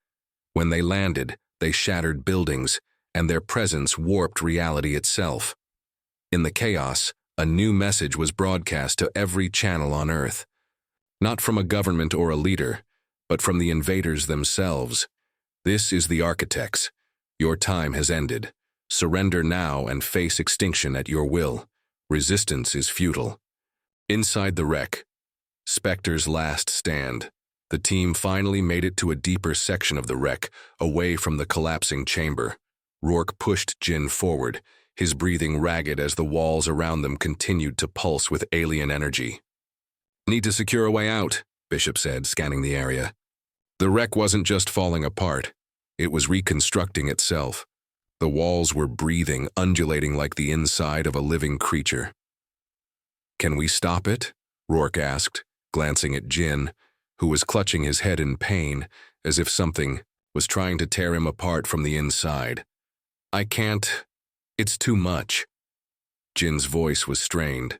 When they landed, they shattered buildings, and their presence warped reality itself. In the chaos, a new message was broadcast to every channel on Earth. Not from a government or a leader, but from the invaders themselves. "This is the Architects. Your time has ended. Surrender now and face extinction at your will. Resistance is futile." Inside the wreck, Spectre's last stand, the team finally made it to a deeper section of the wreck, away from the collapsing chamber. Rourke pushed Jin forward, his breathing ragged as the walls around them continued to pulse with alien energy. "Need to secure a way out," Bishop said, scanning the area. The wreck wasn't just falling apart. It was reconstructing itself. The walls were breathing, undulating like the inside of a living creature. "Can we stop it?" Rourke asked, glancing at Jin, who was clutching his head in pain, as if something was trying to tear him apart from the inside. "I can't. It's too much." Jin's voice was strained.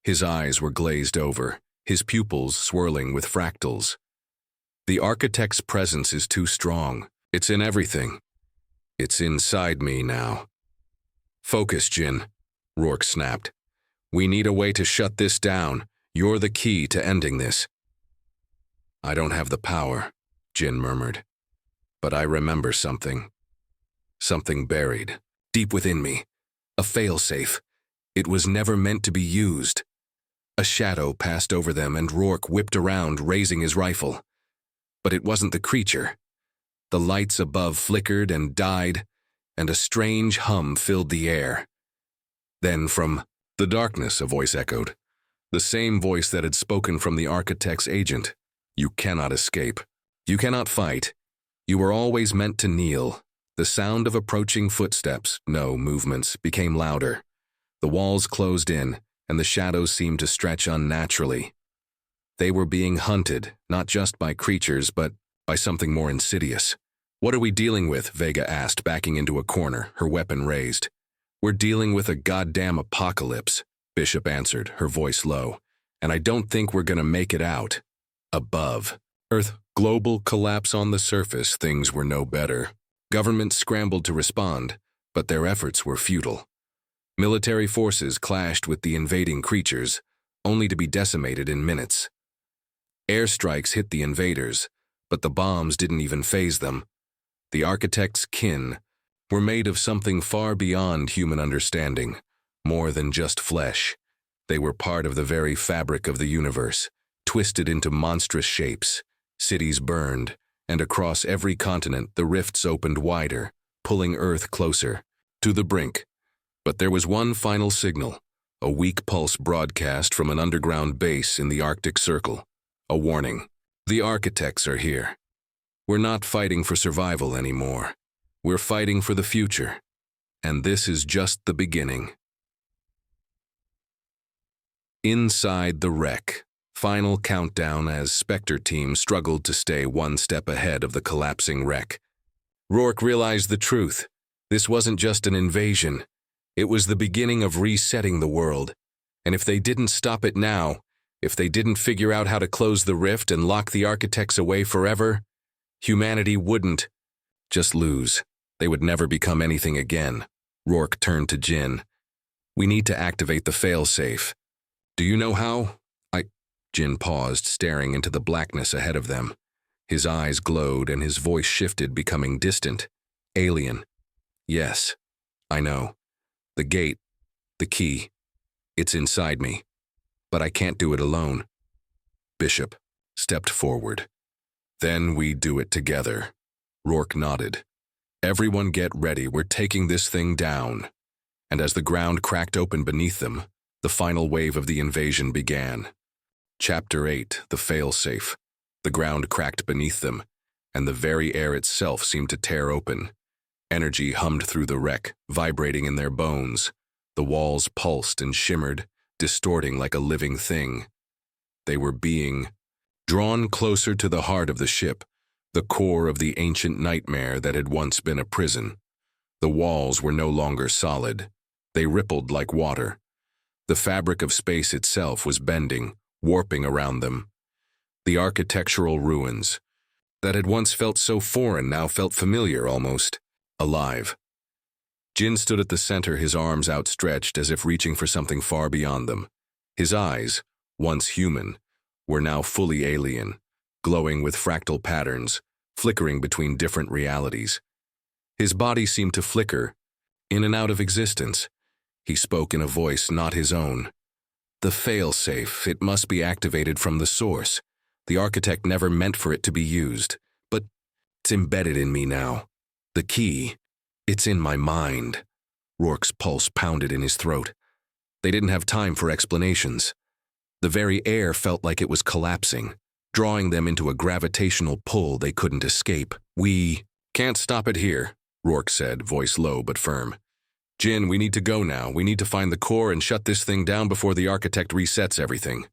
His eyes were glazed over, his pupils swirling with fractals. "The Architect's presence is too strong. It's in everything. It's inside me now." "Focus, Jin," Rourke snapped. "We need a way to shut this down. You're the key to ending this." "I don't have the power," Jin murmured. "But I remember something. Something buried, deep within me. A failsafe. It was never meant to be used." A shadow passed over them and Rourke whipped around, raising his rifle. But it wasn't the creature. The lights above flickered and died, and a strange hum filled the air. Then from the darkness, a voice echoed. The same voice that had spoken from the Architect's agent. "You cannot escape. You cannot fight. You were always meant to kneel." The sound of approaching footsteps, no movements, became louder. The walls closed in, and the shadows seemed to stretch unnaturally. They were being hunted, not just by creatures, but by something more insidious. "What are we dealing with?" Vega asked, backing into a corner, her weapon raised. "We're dealing with a goddamn apocalypse," Bishop answered, her voice low. "And I don't think we're gonna make it out." Above Earth, global collapse on the surface, things were no better. Governments scrambled to respond, but their efforts were futile. Military forces clashed with the invading creatures, only to be decimated in minutes. Airstrikes hit the invaders, but the bombs didn't even faze them. The Architect's kin were made of something far beyond human understanding, more than just flesh. They were part of the very fabric of the universe, twisted into monstrous shapes. Cities burned, and across every continent the rifts opened wider, pulling Earth closer to the brink. But there was one final signal, a weak pulse broadcast from an underground base in the Arctic Circle. A warning. "The Architects are here." We're not fighting for survival anymore. We're fighting for the future. And this is just the beginning. Inside the wreck. Final countdown as Spectre team struggled to stay one step ahead of the collapsing wreck. Rourke realized the truth. This wasn't just an invasion. It was the beginning of resetting the world. And if they didn't stop it now, if they didn't figure out how to close the rift and lock the architects away forever, humanity wouldn't just lose. They would never become anything again. Rourke turned to Jin. We need to activate the failsafe. Do you know how? Jin paused, staring into the blackness ahead of them. His eyes glowed and his voice shifted, becoming distant. Alien. Yes, I know. The gate, the key. It's inside me. But I can't do it alone. Bishop stepped forward. Then we do it together. Rourke nodded. Everyone get ready, we're taking this thing down. And as the ground cracked open beneath them, the final wave of the invasion began. Chapter 8, the failsafe. The ground cracked beneath them, and the very air itself seemed to tear open. Energy hummed through the wreck, vibrating in their bones. The walls pulsed and shimmered, distorting like a living thing. They were being drawn closer to the heart of the ship, the core of the ancient nightmare that had once been a prison. The walls were no longer solid. They rippled like water. The fabric of space itself was bending, warping around them. The architectural ruins that had once felt so foreign now felt familiar, almost alive. Jin stood at the center, his arms outstretched as if reaching for something far beyond them. His eyes, once human, were now fully alien, glowing with fractal patterns, flickering between different realities. His body seemed to flicker, in and out of existence. He spoke in a voice not his own. The failsafe, it must be activated from the source. The architect never meant for it to be used, but it's embedded in me now. The key, it's in my mind. Rourke's pulse pounded in his throat. They didn't have time for explanations. The very air felt like it was collapsing, drawing them into a gravitational pull they couldn't escape. We can't stop it here, Rourke said, voice low but firm. Jin, we need to go now. We need to find the core and shut this thing down before the architect resets everything.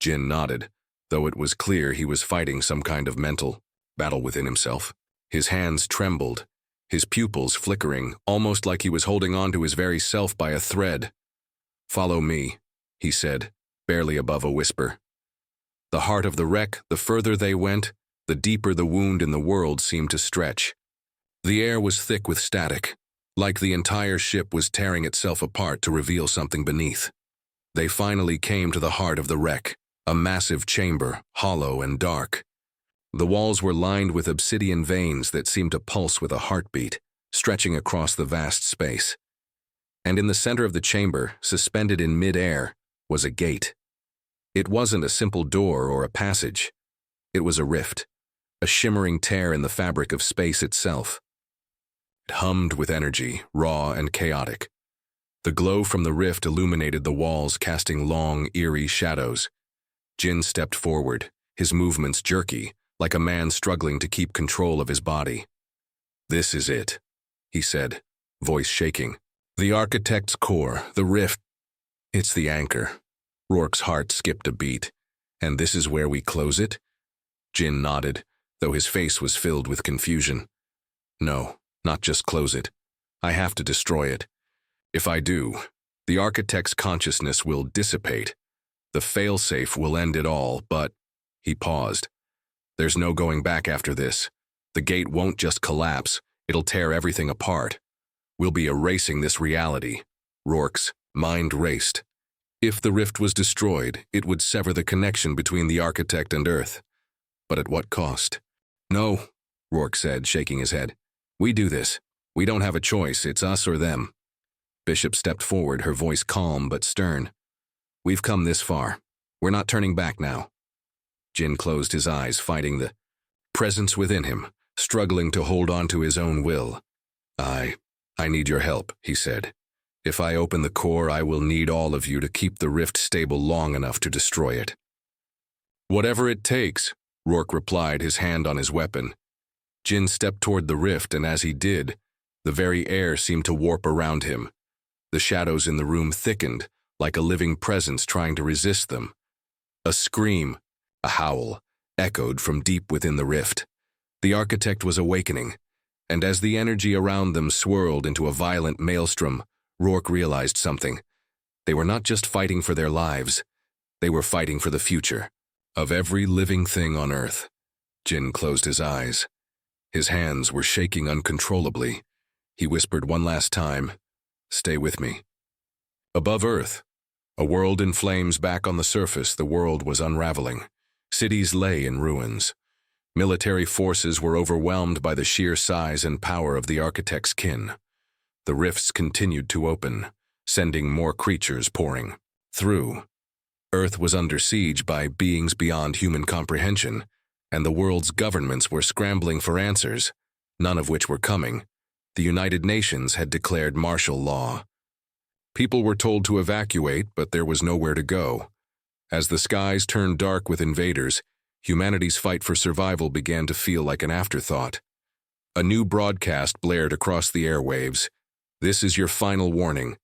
Jin nodded, though it was clear he was fighting some kind of mental battle within himself. His hands trembled, his pupils flickering, almost like he was holding on to his very self by a thread. Follow me, he said, barely above a whisper. The heart of the wreck, the further they went, the deeper the wound in the world seemed to stretch. The air was thick with static, like the entire ship was tearing itself apart to reveal something beneath. They finally came to the heart of the wreck, a massive chamber, hollow and dark. The walls were lined with obsidian veins that seemed to pulse with a heartbeat, stretching across the vast space. And in the center of the chamber, suspended in mid-air, was a gate. It wasn't a simple door or a passage. It was a rift, a shimmering tear in the fabric of space itself. It hummed with energy, raw and chaotic. The glow from the rift illuminated the walls, casting long, eerie shadows. Jin stepped forward, his movements jerky, like a man struggling to keep control of his body. This is it, he said, voice shaking. The architect's core, the rift. It's the anchor. Rourke's heart skipped a beat. And this is where we close it? Jin nodded, though his face was filled with confusion. No, not just close it. I have to destroy it. If I do, the architect's consciousness will dissipate. The failsafe will end it all, but... He paused. There's no going back after this. The gate won't just collapse, it'll tear everything apart. We'll be erasing this reality. Rourke's mind raced. If the rift was destroyed, it would sever the connection between the architect and Earth. But at what cost? No, Rourke said, shaking his head. We do this. We don't have a choice, it's us or them. Bishop stepped forward, her voice calm but stern. We've come this far. We're not turning back now. Jin closed his eyes, fighting the presence within him, struggling to hold on to his own will. I need your help, he said. If I open the core, I will need all of you to keep the rift stable long enough to destroy it. Whatever it takes, Rourke replied, his hand on his weapon. Jin stepped toward the rift, and as he did, the very air seemed to warp around him. The shadows in the room thickened, like a living presence trying to resist them. A scream, a howl, echoed from deep within the rift. The architect was awakening, and as the energy around them swirled into a violent maelstrom, Rourke realized something. They were not just fighting for their lives, they were fighting for the future of every living thing on Earth. Jin closed his eyes. His hands were shaking uncontrollably. He whispered one last time, "Stay with me." Above Earth, a world in flames. Back on the surface, the world was unraveling. Cities lay in ruins. Military forces were overwhelmed by the sheer size and power of the architect's kin. The rifts continued to open, sending more creatures pouring through. Earth was under siege by beings beyond human comprehension, and the world's governments were scrambling for answers, none of which were coming. The United Nations had declared martial law. People were told to evacuate, but there was nowhere to go. As the skies turned dark with invaders, humanity's fight for survival began to feel like an afterthought. A new broadcast blared across the airwaves. "This is your final warning.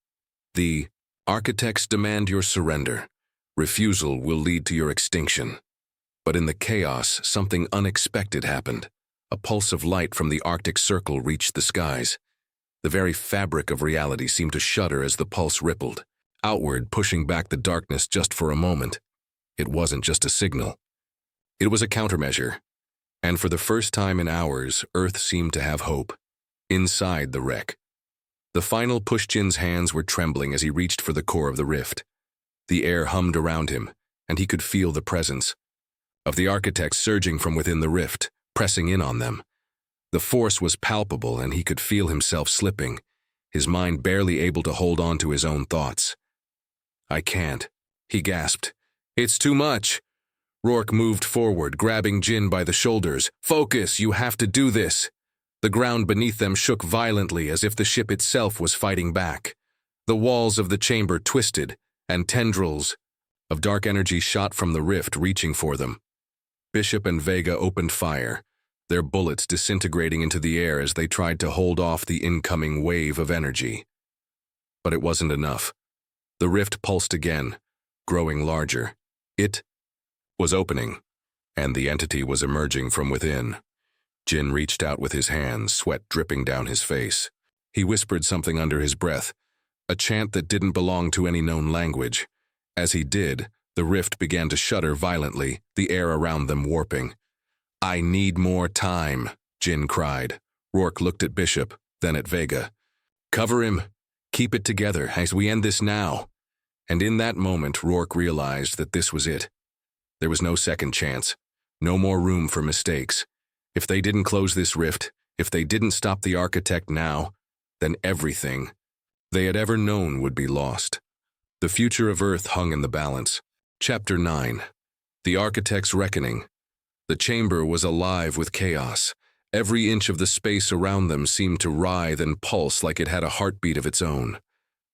The architects demand your surrender. Refusal will lead to your extinction." But in the chaos, something unexpected happened. A pulse of light from the Arctic Circle reached the skies. The very fabric of reality seemed to shudder as the pulse rippled, outward, pushing back the darkness just for a moment. It wasn't just a signal. It was a countermeasure. And for the first time in hours, Earth seemed to have hope. Inside the wreck, the final push. Jin's hands were trembling as he reached for the core of the rift. The air hummed around him, and he could feel the presence of the architects surging from within the rift, pressing in on them. The force was palpable, and he could feel himself slipping, his mind barely able to hold on to his own thoughts. "I can't," he gasped. "It's too much." Rourke moved forward, grabbing Jin by the shoulders. "Focus, you have to do this." The ground beneath them shook violently as if the ship itself was fighting back. The walls of the chamber twisted, and tendrils of dark energy shot from the rift, reaching for them. Bishop and Vega opened fire, their bullets disintegrating into the air as they tried to hold off the incoming wave of energy. But it wasn't enough. The rift pulsed again, growing larger. It was opening, and the entity was emerging from within. Jin reached out with his hands, sweat dripping down his face. He whispered something under his breath, a chant that didn't belong to any known language. As he did, the rift began to shudder violently, the air around them warping. "I need more time," Jin cried. Rourke looked at Bishop, then at Vega. "Cover him. Keep it together as we end this now." And in that moment, Rourke realized that this was it. There was no second chance, no more room for mistakes. If they didn't close this rift, if they didn't stop the architect now, then everything they had ever known would be lost. The future of Earth hung in the balance. Chapter 9. The Architect's Reckoning. The chamber was alive with chaos. Every inch of the space around them seemed to writhe and pulse like it had a heartbeat of its own.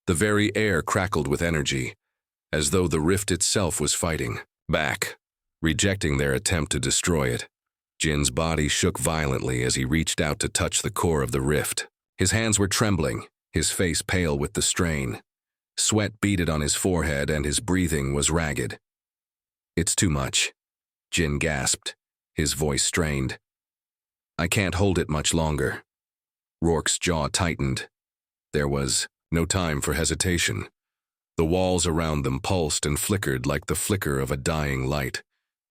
The very air crackled with energy, as though the rift itself was fighting back, rejecting their attempt to destroy it. Jin's body shook violently as he reached out to touch the core of the rift. His hands were trembling, his face pale with the strain. Sweat beaded on his forehead and his breathing was ragged. "It's too much," Jin gasped, his voice strained. "I can't hold it much longer." Rourke's jaw tightened. There was no time for hesitation. The walls around them pulsed and flickered like the flicker of a dying light.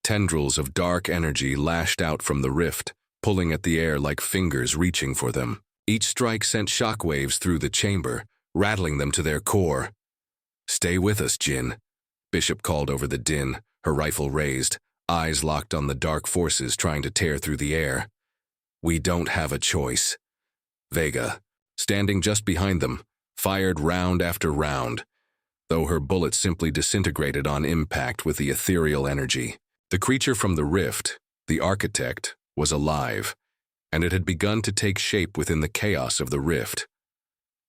Tendrils of dark energy lashed out from the rift, pulling at the air like fingers reaching for them. Each strike sent shockwaves through the chamber, rattling them to their core. "Stay with us, Jin," Bishop called over the din, her rifle raised, eyes locked on the dark forces trying to tear through the air. "We don't have a choice." Vega, standing just behind them, fired round after round, though her bullets simply disintegrated on impact with the ethereal energy. The creature from the rift, the architect, was alive, and it had begun to take shape within the chaos of the rift.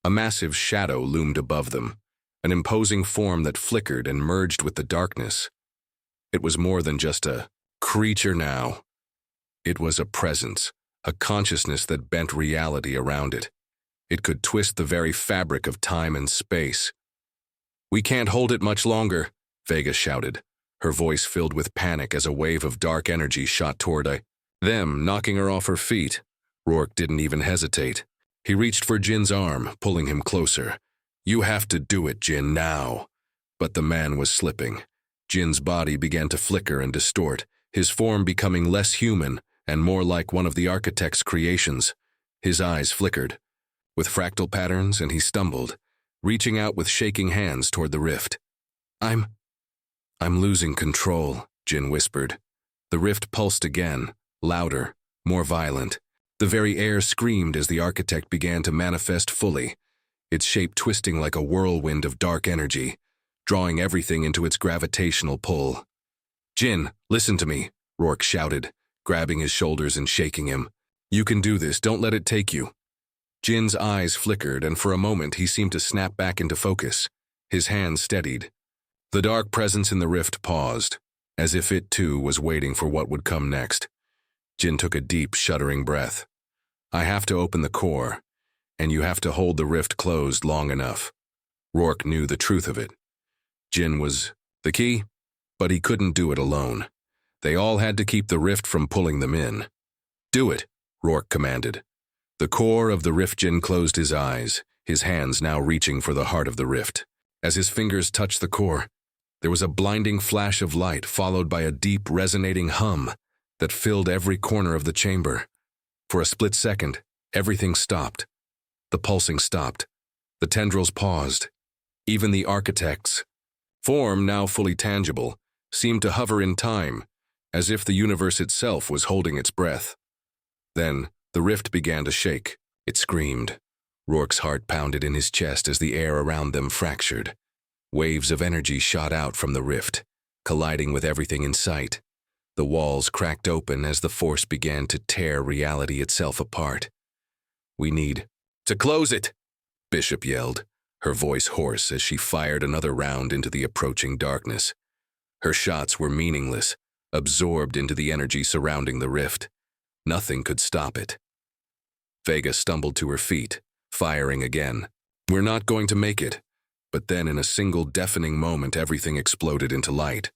A massive shadow loomed above them, an imposing form that flickered and merged with the darkness. It was more than just a creature now. It was a presence, a consciousness that bent reality around it. It could twist the very fabric of time and space. "We can't hold it much longer," Vega shouted, her voice filled with panic as a wave of dark energy shot toward them, knocking her off her feet. Rourke didn't even hesitate. He reached for Jin's arm, pulling him closer. "You have to do it, Jin, now." But the man was slipping. Jin's body began to flicker and distort, his form becoming less human and more like one of the architect's creations. His eyes flickered with fractal patterns, and he stumbled, reaching out with shaking hands toward the rift. I'm losing control," Jin whispered. The rift pulsed again, louder, more violent. The very air screamed as the architect began to manifest fully, its shape twisting like a whirlwind of dark energy, drawing everything into its gravitational pull. "Jin, listen to me," Rourke shouted, grabbing his shoulders and shaking him. "You can do this, don't let it take you." Jin's eyes flickered, and for a moment he seemed to snap back into focus. His hands steadied. The dark presence in the rift paused, as if it too was waiting for what would come next. Jin took a deep, shuddering breath. "I have to open the core, and you have to hold the rift closed long enough." Rourke knew the truth of it. Jin was the key, but he couldn't do it alone. They all had to keep the rift from pulling them in. "Do it," Rourke commanded. The core of the rift. Jin closed his eyes, his hands now reaching for the heart of the rift. As his fingers touched the core, there was a blinding flash of light followed by a deep, resonating hum that filled every corner of the chamber. For a split second, everything stopped. The pulsing stopped. The tendrils paused. Even the architect's form, now fully tangible, seemed to hover in time, as if the universe itself was holding its breath. Then, the rift began to shake. It screamed. Rourke's heart pounded in his chest as the air around them fractured. Waves of energy shot out from the rift, colliding with everything in sight. The walls cracked open as the force began to tear reality itself apart. "We need to close it," Bishop yelled, her voice hoarse as she fired another round into the approaching darkness. Her shots were meaningless, absorbed into the energy surrounding the rift. Nothing could stop it. Vega stumbled to her feet, firing again. "We're not going to make it." But then in a single deafening moment everything exploded into light.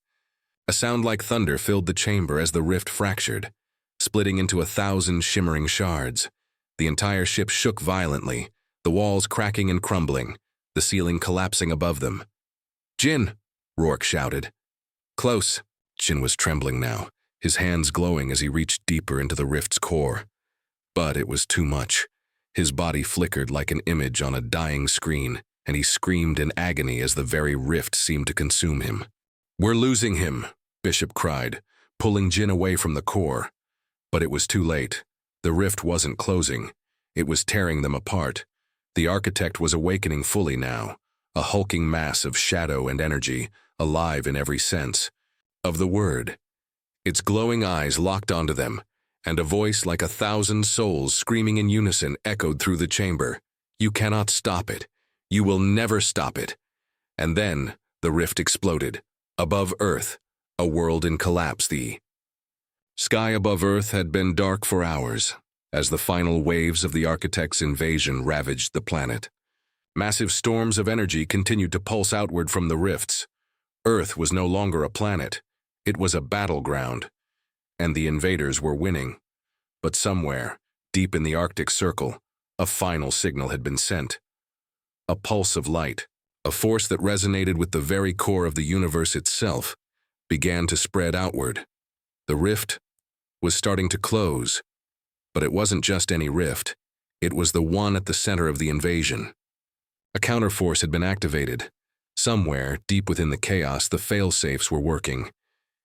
A sound like thunder filled the chamber as the rift fractured, splitting into 1,000 shimmering shards. The entire ship shook violently, the walls cracking and crumbling, the ceiling collapsing above them. "Jin!" Rourke shouted. "Close." Jin was trembling now, his hands glowing as he reached deeper into the rift's core. But it was too much. His body flickered like an image on a dying screen, and he screamed in agony as the very rift seemed to consume him. "We're losing him," Bishop cried, pulling Jin away from the core. But it was too late. The rift wasn't closing. It was tearing them apart. The architect was awakening fully now, a hulking mass of shadow and energy, alive in every sense of the word. Its glowing eyes locked onto them, and a voice like 1,000 souls screaming in unison echoed through the chamber. "You cannot stop it. You will never stop it." And then the rift exploded. Above Earth, a world in collapse. The sky above Earth had been dark for hours, as the final waves of the architect's invasion ravaged the planet. Massive storms of energy continued to pulse outward from the rifts. Earth was no longer a planet. It was a battleground, and the invaders were winning. But somewhere, deep in the Arctic Circle, a final signal had been sent. A pulse of light, a force that resonated with the very core of the universe itself, began to spread outward. The rift was starting to close, but it wasn't just any rift. It was the one at the center of the invasion. A counterforce had been activated. Somewhere, deep within the chaos, the fail-safes were working.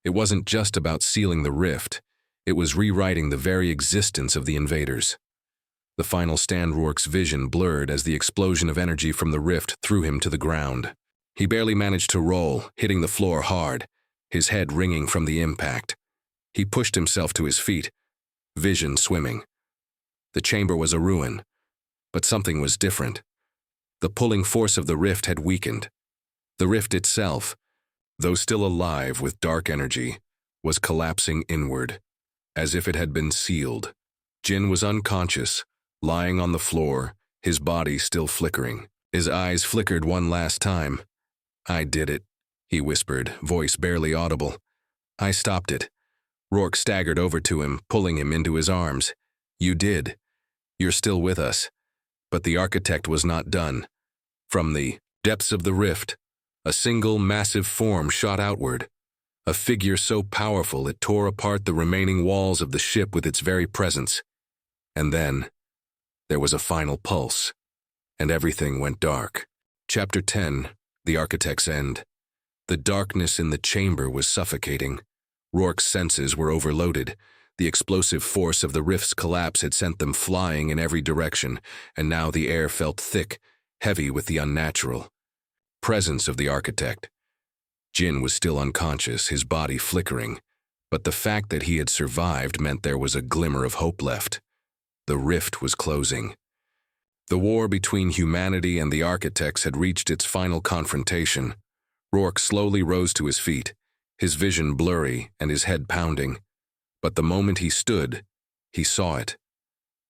It wasn't just about sealing the rift. It was rewriting the very existence of the invaders. The final stand. Rourke's vision blurred as the explosion of energy from the rift threw him to the ground. He barely managed to roll, hitting the floor hard, his head ringing from the impact. He pushed himself to his feet, vision swimming. The chamber was a ruin, but something was different. The pulling force of the rift had weakened. The rift itself, though still alive with dark energy, was collapsing inward, as if it had been sealed. Jin was unconscious, lying on the floor, his body still flickering. His eyes flickered one last time. "I did it," he whispered, voice barely audible. "I stopped it." Rourke staggered over to him, pulling him into his arms. "You did. You're still with us." But the architect was not done. From the depths of the rift, a single massive form shot outward, a figure so powerful it tore apart the remaining walls of the ship with its very presence. And then, there was a final pulse, and everything went dark. Chapter 10, The Architect's End. The darkness in the chamber was suffocating. Rourke's senses were overloaded. The explosive force of the rift's collapse had sent them flying in every direction, and now the air felt thick, heavy with the unnatural presence of the architect. Jin was still unconscious, his body flickering, but the fact that he had survived meant there was a glimmer of hope left. The rift was closing. The war between humanity and the architects had reached its final confrontation. Rourke slowly rose to his feet, his vision blurry and his head pounding. But the moment he stood, he saw it.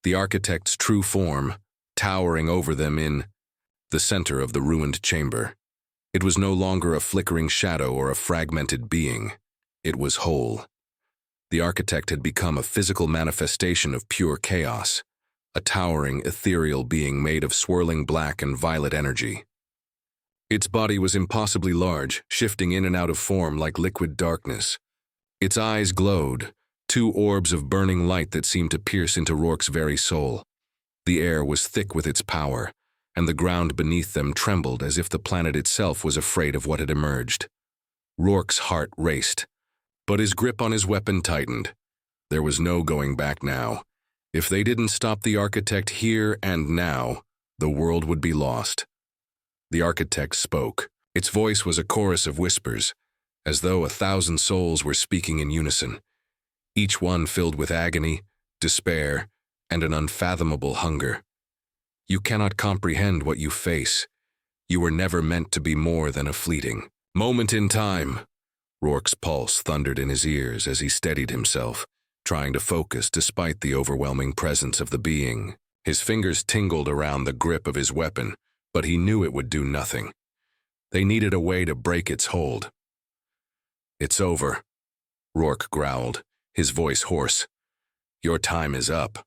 The architect's true form, towering over them in the center of the ruined chamber. It was no longer a flickering shadow or a fragmented being. It was whole. The architect had become a physical manifestation of pure chaos, a towering, ethereal being made of swirling black and violet energy. Its body was impossibly large, shifting in and out of form like liquid darkness. Its eyes glowed, two orbs of burning light that seemed to pierce into Rourke's very soul. The air was thick with its power, and the ground beneath them trembled as if the planet itself was afraid of what had emerged. Rourke's heart raced, but his grip on his weapon tightened. There was no going back now. If they didn't stop the architect here and now, the world would be lost. The architect spoke. Its voice was a chorus of whispers, as though 1,000 souls were speaking in unison, each one filled with agony, despair, and an unfathomable hunger. "You cannot comprehend what you face. You were never meant to be more than a fleeting moment in time." Rourke's pulse thundered in his ears as he steadied himself, trying to focus despite the overwhelming presence of the being. His fingers tingled around the grip of his weapon, but he knew it would do nothing. They needed a way to break its hold. "It's over," Rourke growled, his voice hoarse. "Your time is up."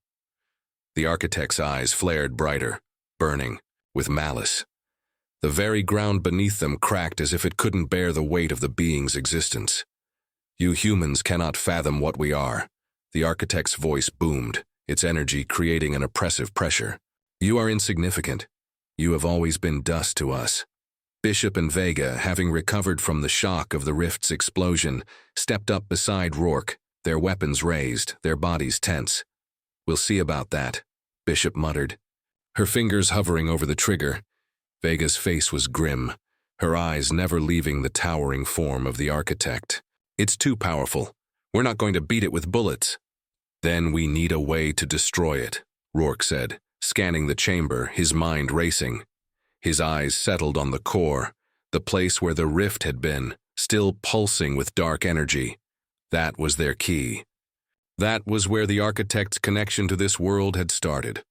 The architect's eyes flared brighter, burning, with malice. The very ground beneath them cracked as if it couldn't bear the weight of the being's existence. "You humans cannot fathom what we are." The architect's voice boomed, its energy creating an oppressive pressure. "You are insignificant. You have always been dust to us." Bishop and Vega, having recovered from the shock of the rift's explosion, stepped up beside Rourke, their weapons raised, their bodies tense. "We'll see about that," Bishop muttered, her fingers hovering over the trigger. Vega's face was grim, her eyes never leaving the towering form of the architect. "It's too powerful. We're not going to beat it with bullets." "Then we need a way to destroy it," Rourke said, scanning the chamber, his mind racing. His eyes settled on the core, the place where the rift had been, still pulsing with dark energy. That was their key. That was where the architect's connection to this world had started.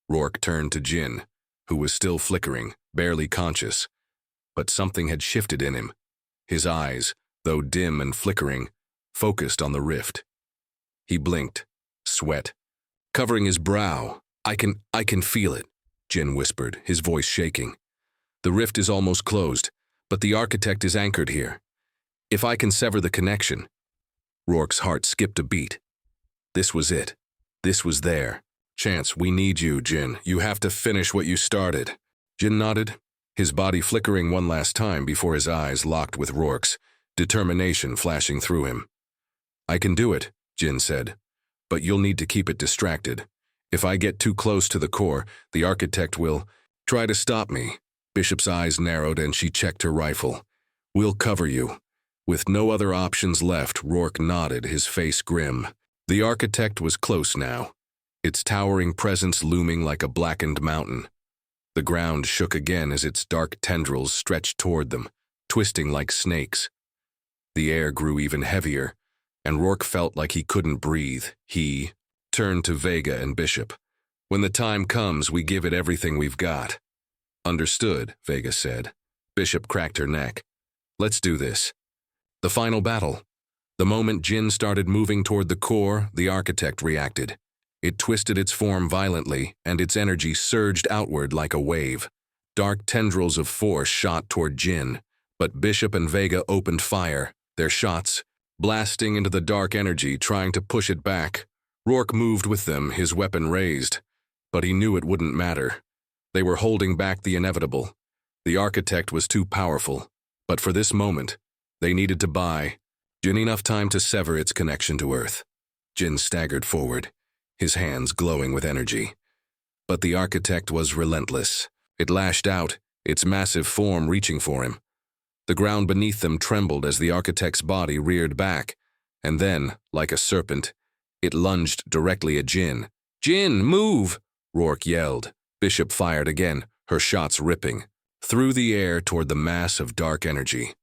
Rourke turned to Jin, who was still flickering, barely conscious. But something had shifted in him. His eyes, though dim and flickering, focused on the rift. He blinked, sweat covering his brow. I can feel it," Jin whispered, his voice shaking. "The rift is almost closed, but the architect is anchored here. If I can sever the connection..." Rourke's heart skipped a beat. This was it. This was their chance. "We need you, Jin. You have to finish what you started." Jin nodded, his body flickering one last time before his eyes locked with Rourke's, determination flashing through him. "I can do it," Jin said, "but you'll need to keep it distracted. If I get too close to the core, the architect will try to stop me." Bishop's eyes narrowed and she checked her rifle. "We'll cover you." With no other options left, Rourke nodded, his face grim. The architect was close now, its towering presence looming like a blackened mountain. The ground shook again as its dark tendrils stretched toward them, twisting like snakes. The air grew even heavier, and Rourke felt like he couldn't breathe. He turned to Vega and Bishop. "When the time comes, we give it everything we've got." "Understood," Vega said. Bishop cracked her neck. "Let's do this." The final battle. The moment Jinn started moving toward the core, the architect reacted. It twisted its form violently, and its energy surged outward like a wave. Dark tendrils of force shot toward Jinn, but Bishop and Vega opened fire, their shots blasting into the dark energy, trying to push it back. Rourke moved with them, his weapon raised, but he knew it wouldn't matter. They were holding back the inevitable. The architect was too powerful, but for this moment, they needed to buy Jinn enough time to sever its connection to Earth. Jinn staggered forward, his hands glowing with energy. But the architect was relentless. It lashed out, its massive form reaching for him. The ground beneath them trembled as the architect's body reared back, and then, like a serpent, it lunged directly at Jinn. "Jinn, move!" Rourke yelled. Bishop fired again, her shots ripping through the air toward the mass of dark energy.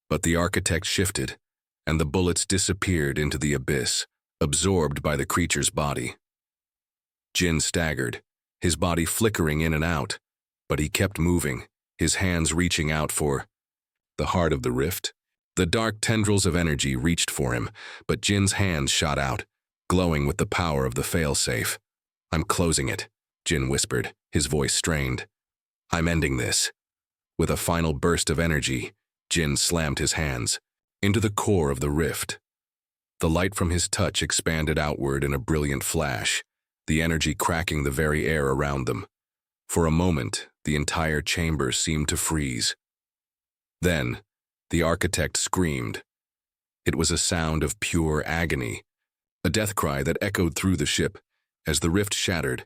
But the architect shifted, and the bullets disappeared into the abyss, absorbed by the creature's body. Jinn staggered, his body flickering in and out, but he kept moving, his hands reaching out for the heart of the rift. The dark tendrils of energy reached for him, but Jinn's hands shot out, glowing with the power of the failsafe. "I'm closing it," Jinn whispered, his voice strained. "I'm ending this." With a final burst of energy, Jinn slammed his hands into the core of the rift. The light from his touch expanded outward in a brilliant flash, the energy cracking the very air around them. For a moment, the entire chamber seemed to freeze. Then, the architect screamed. It was a sound of pure agony, a death cry that echoed through the ship as the rift shattered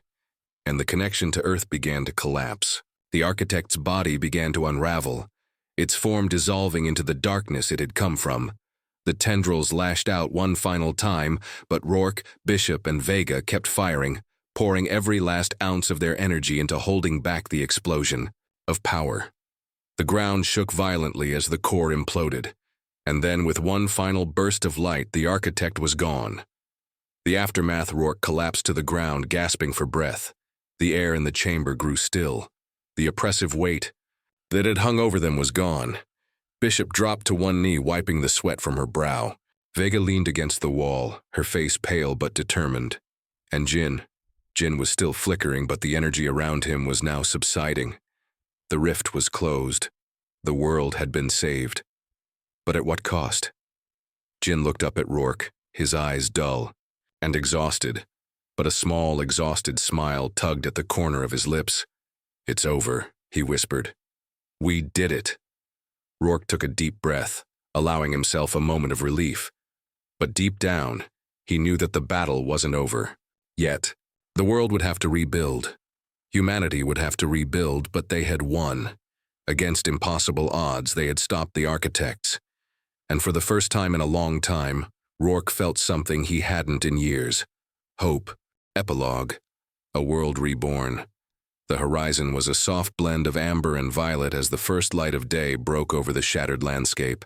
and the connection to Earth began to collapse. The architect's body began to unravel, its form dissolving into the darkness it had come from. The tendrils lashed out one final time, but Rourke, Bishop, and Vega kept firing, pouring every last ounce of their energy into holding back the explosion of power. The ground shook violently as the core imploded, and then with one final burst of light, the architect was gone. The aftermath, Rourke collapsed to the ground, gasping for breath. The air in the chamber grew still. The oppressive weight that had hung over them was gone. Bishop dropped to one knee, wiping the sweat from her brow. Vega leaned against the wall, her face pale but determined. And Jinn was still flickering, but the energy around him was now subsiding. The rift was closed. The world had been saved. But at what cost? Jinn looked up at Rourke, his eyes dull and exhausted, but a small, exhausted smile tugged at the corner of his lips. "It's over," he whispered. "We did it." Rourke took a deep breath, allowing himself a moment of relief. But deep down, he knew that the battle wasn't over. Yet, the world would have to rebuild. Humanity would have to rebuild, but they had won. Against impossible odds, they had stopped the architects. And for the first time in a long time, Rourke felt something he hadn't in years. Hope. Epilogue. A world reborn. The horizon was a soft blend of amber and violet as the first light of day broke over the shattered landscape.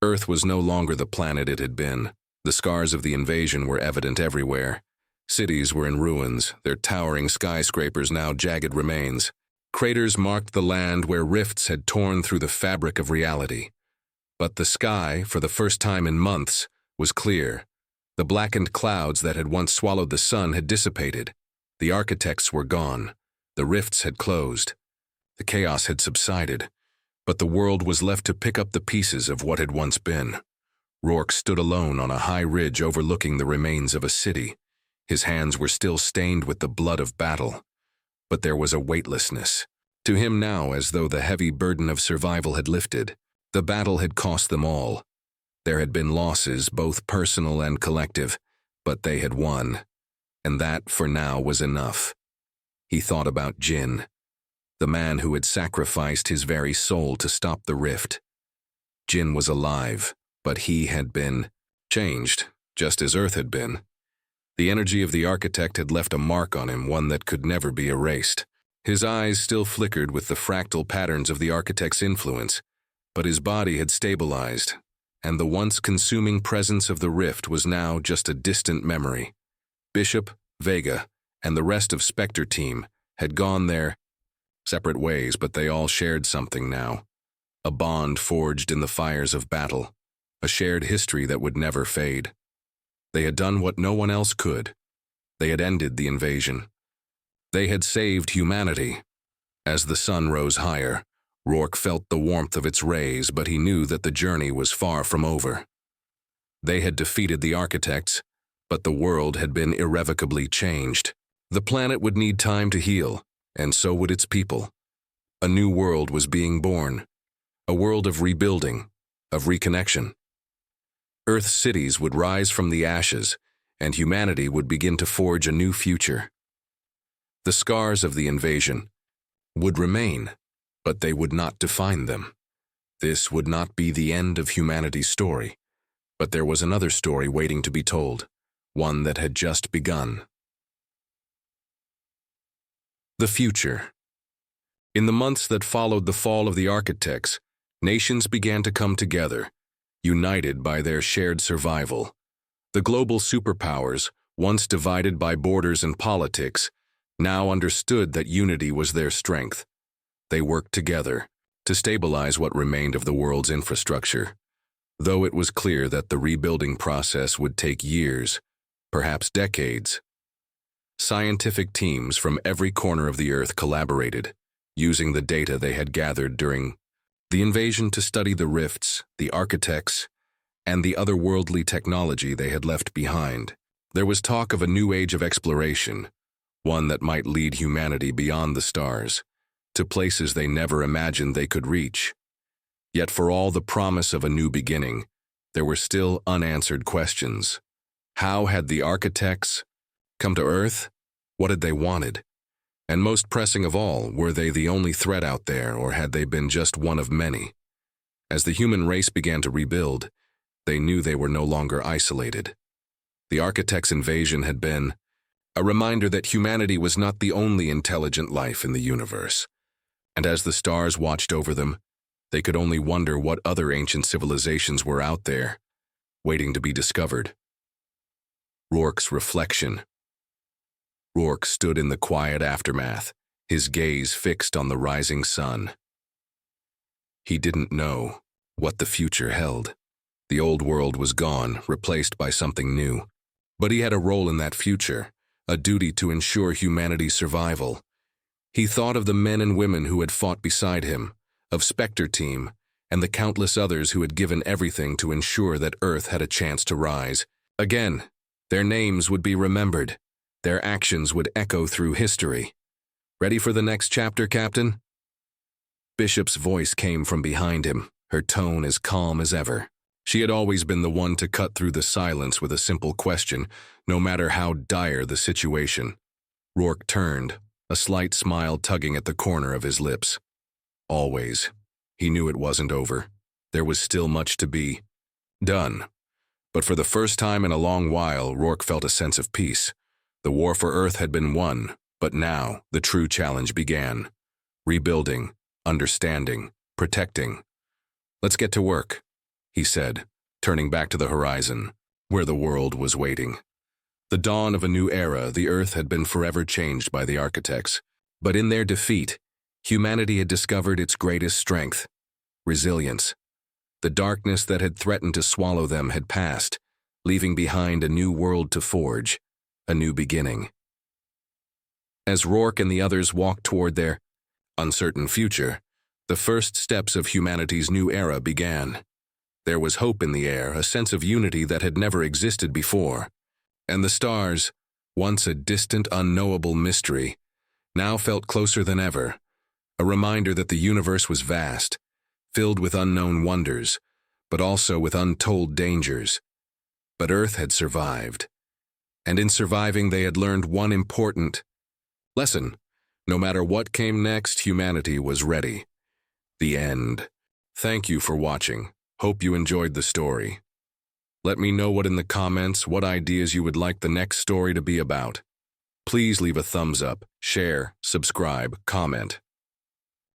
Earth was no longer the planet it had been. The scars of the invasion were evident everywhere. Cities were in ruins, their towering skyscrapers now jagged remains. Craters marked the land where rifts had torn through the fabric of reality. But the sky, for the first time in months, was clear. The blackened clouds that had once swallowed the sun had dissipated. The architects were gone. The rifts had closed. The chaos had subsided, but the world was left to pick up the pieces of what had once been. Rourke stood alone on a high ridge overlooking the remains of a city. His hands were still stained with the blood of battle, but there was a weightlessness to him now, as though the heavy burden of survival had lifted. The battle had cost them all. There had been losses, both personal and collective, but they had won, and that, for now, was enough. He thought about Jinn, the man who had sacrificed his very soul to stop the rift. Jinn was alive, but he had been changed, just as Earth had been. The energy of the architect had left a mark on him, one that could never be erased. His eyes still flickered with the fractal patterns of the architect's influence, but his body had stabilized, and the once consuming presence of the rift was now just a distant memory. Bishop, Vega, and the rest of Spectre team had gone their separate ways, but they all shared something now. A bond forged in the fires of battle, a shared history that would never fade. They had done what no one else could. They had ended the invasion. They had saved humanity. As the sun rose higher, Rourke felt the warmth of its rays, but he knew that the journey was far from over. They had defeated the architects, but the world had been irrevocably changed. The planet would need time to heal, and so would its people. A new world was being born, a world of rebuilding, of reconnection. Earth's cities would rise from the ashes, and humanity would begin to forge a new future. The scars of the invasion would remain, but they would not define them. This would not be the end of humanity's story, but there was another story waiting to be told, one that had just begun. The future. In the months that followed the fall of the architects, nations began to come together, united by their shared survival. The global superpowers, once divided by borders and politics, now understood that unity was their strength. They worked together to stabilize what remained of the world's infrastructure, though it was clear that the rebuilding process would take years, perhaps decades. Scientific teams from every corner of the Earth collaborated, using the data they had gathered during the invasion to study the rifts, the architects, and the otherworldly technology they had left behind. There was talk of a new age of exploration, one that might lead humanity beyond the stars, to places they never imagined they could reach. Yet for all the promise of a new beginning, there were still unanswered questions. How had the architects come to Earth? What had they wanted? And most pressing of all, were they the only threat out there, or had they been just one of many? As the human race began to rebuild, they knew they were no longer isolated. The architects' invasion had been a reminder that humanity was not the only intelligent life in the universe. And as the stars watched over them, they could only wonder what other ancient civilizations were out there, waiting to be discovered. Rourke's reflection. Rourke stood in the quiet aftermath, his gaze fixed on the rising sun. He didn't know what the future held. The old world was gone, replaced by something new. But he had a role in that future, a duty to ensure humanity's survival. He thought of the men and women who had fought beside him, of Spectre Team, and the countless others who had given everything to ensure that Earth had a chance to rise. Again, their names would be remembered. Their actions would echo through history. Ready for the next chapter, Captain? Bishop's voice came from behind him, her tone as calm as ever. She had always been the one to cut through the silence with a simple question, no matter how dire the situation. Rourke turned, a slight smile tugging at the corner of his lips. Always. He knew it wasn't over. There was still much to be done. But for the first time in a long while, Rourke felt a sense of peace. The war for Earth had been won, but now the true challenge began. Rebuilding, understanding, protecting. Let's get to work, he said, turning back to the horizon, where the world was waiting. The dawn of a new era, the Earth had been forever changed by the architects. But in their defeat, humanity had discovered its greatest strength: resilience. The darkness that had threatened to swallow them had passed, leaving behind a new world to forge, a new beginning. As Rourke and the others walked toward their uncertain future, the first steps of humanity's new era began. There was hope in the air, a sense of unity that had never existed before. And the stars, once a distant, unknowable mystery, now felt closer than ever, a reminder that the universe was vast, filled with unknown wonders, but also with untold dangers. But Earth had survived, and in surviving they had learned one important lesson. No matter what came next, humanity was ready. The end. Thank you for watching. Hope you enjoyed the story. Let me know in the comments what ideas you would like the next story to be about. Please leave a thumbs up, share, subscribe, comment.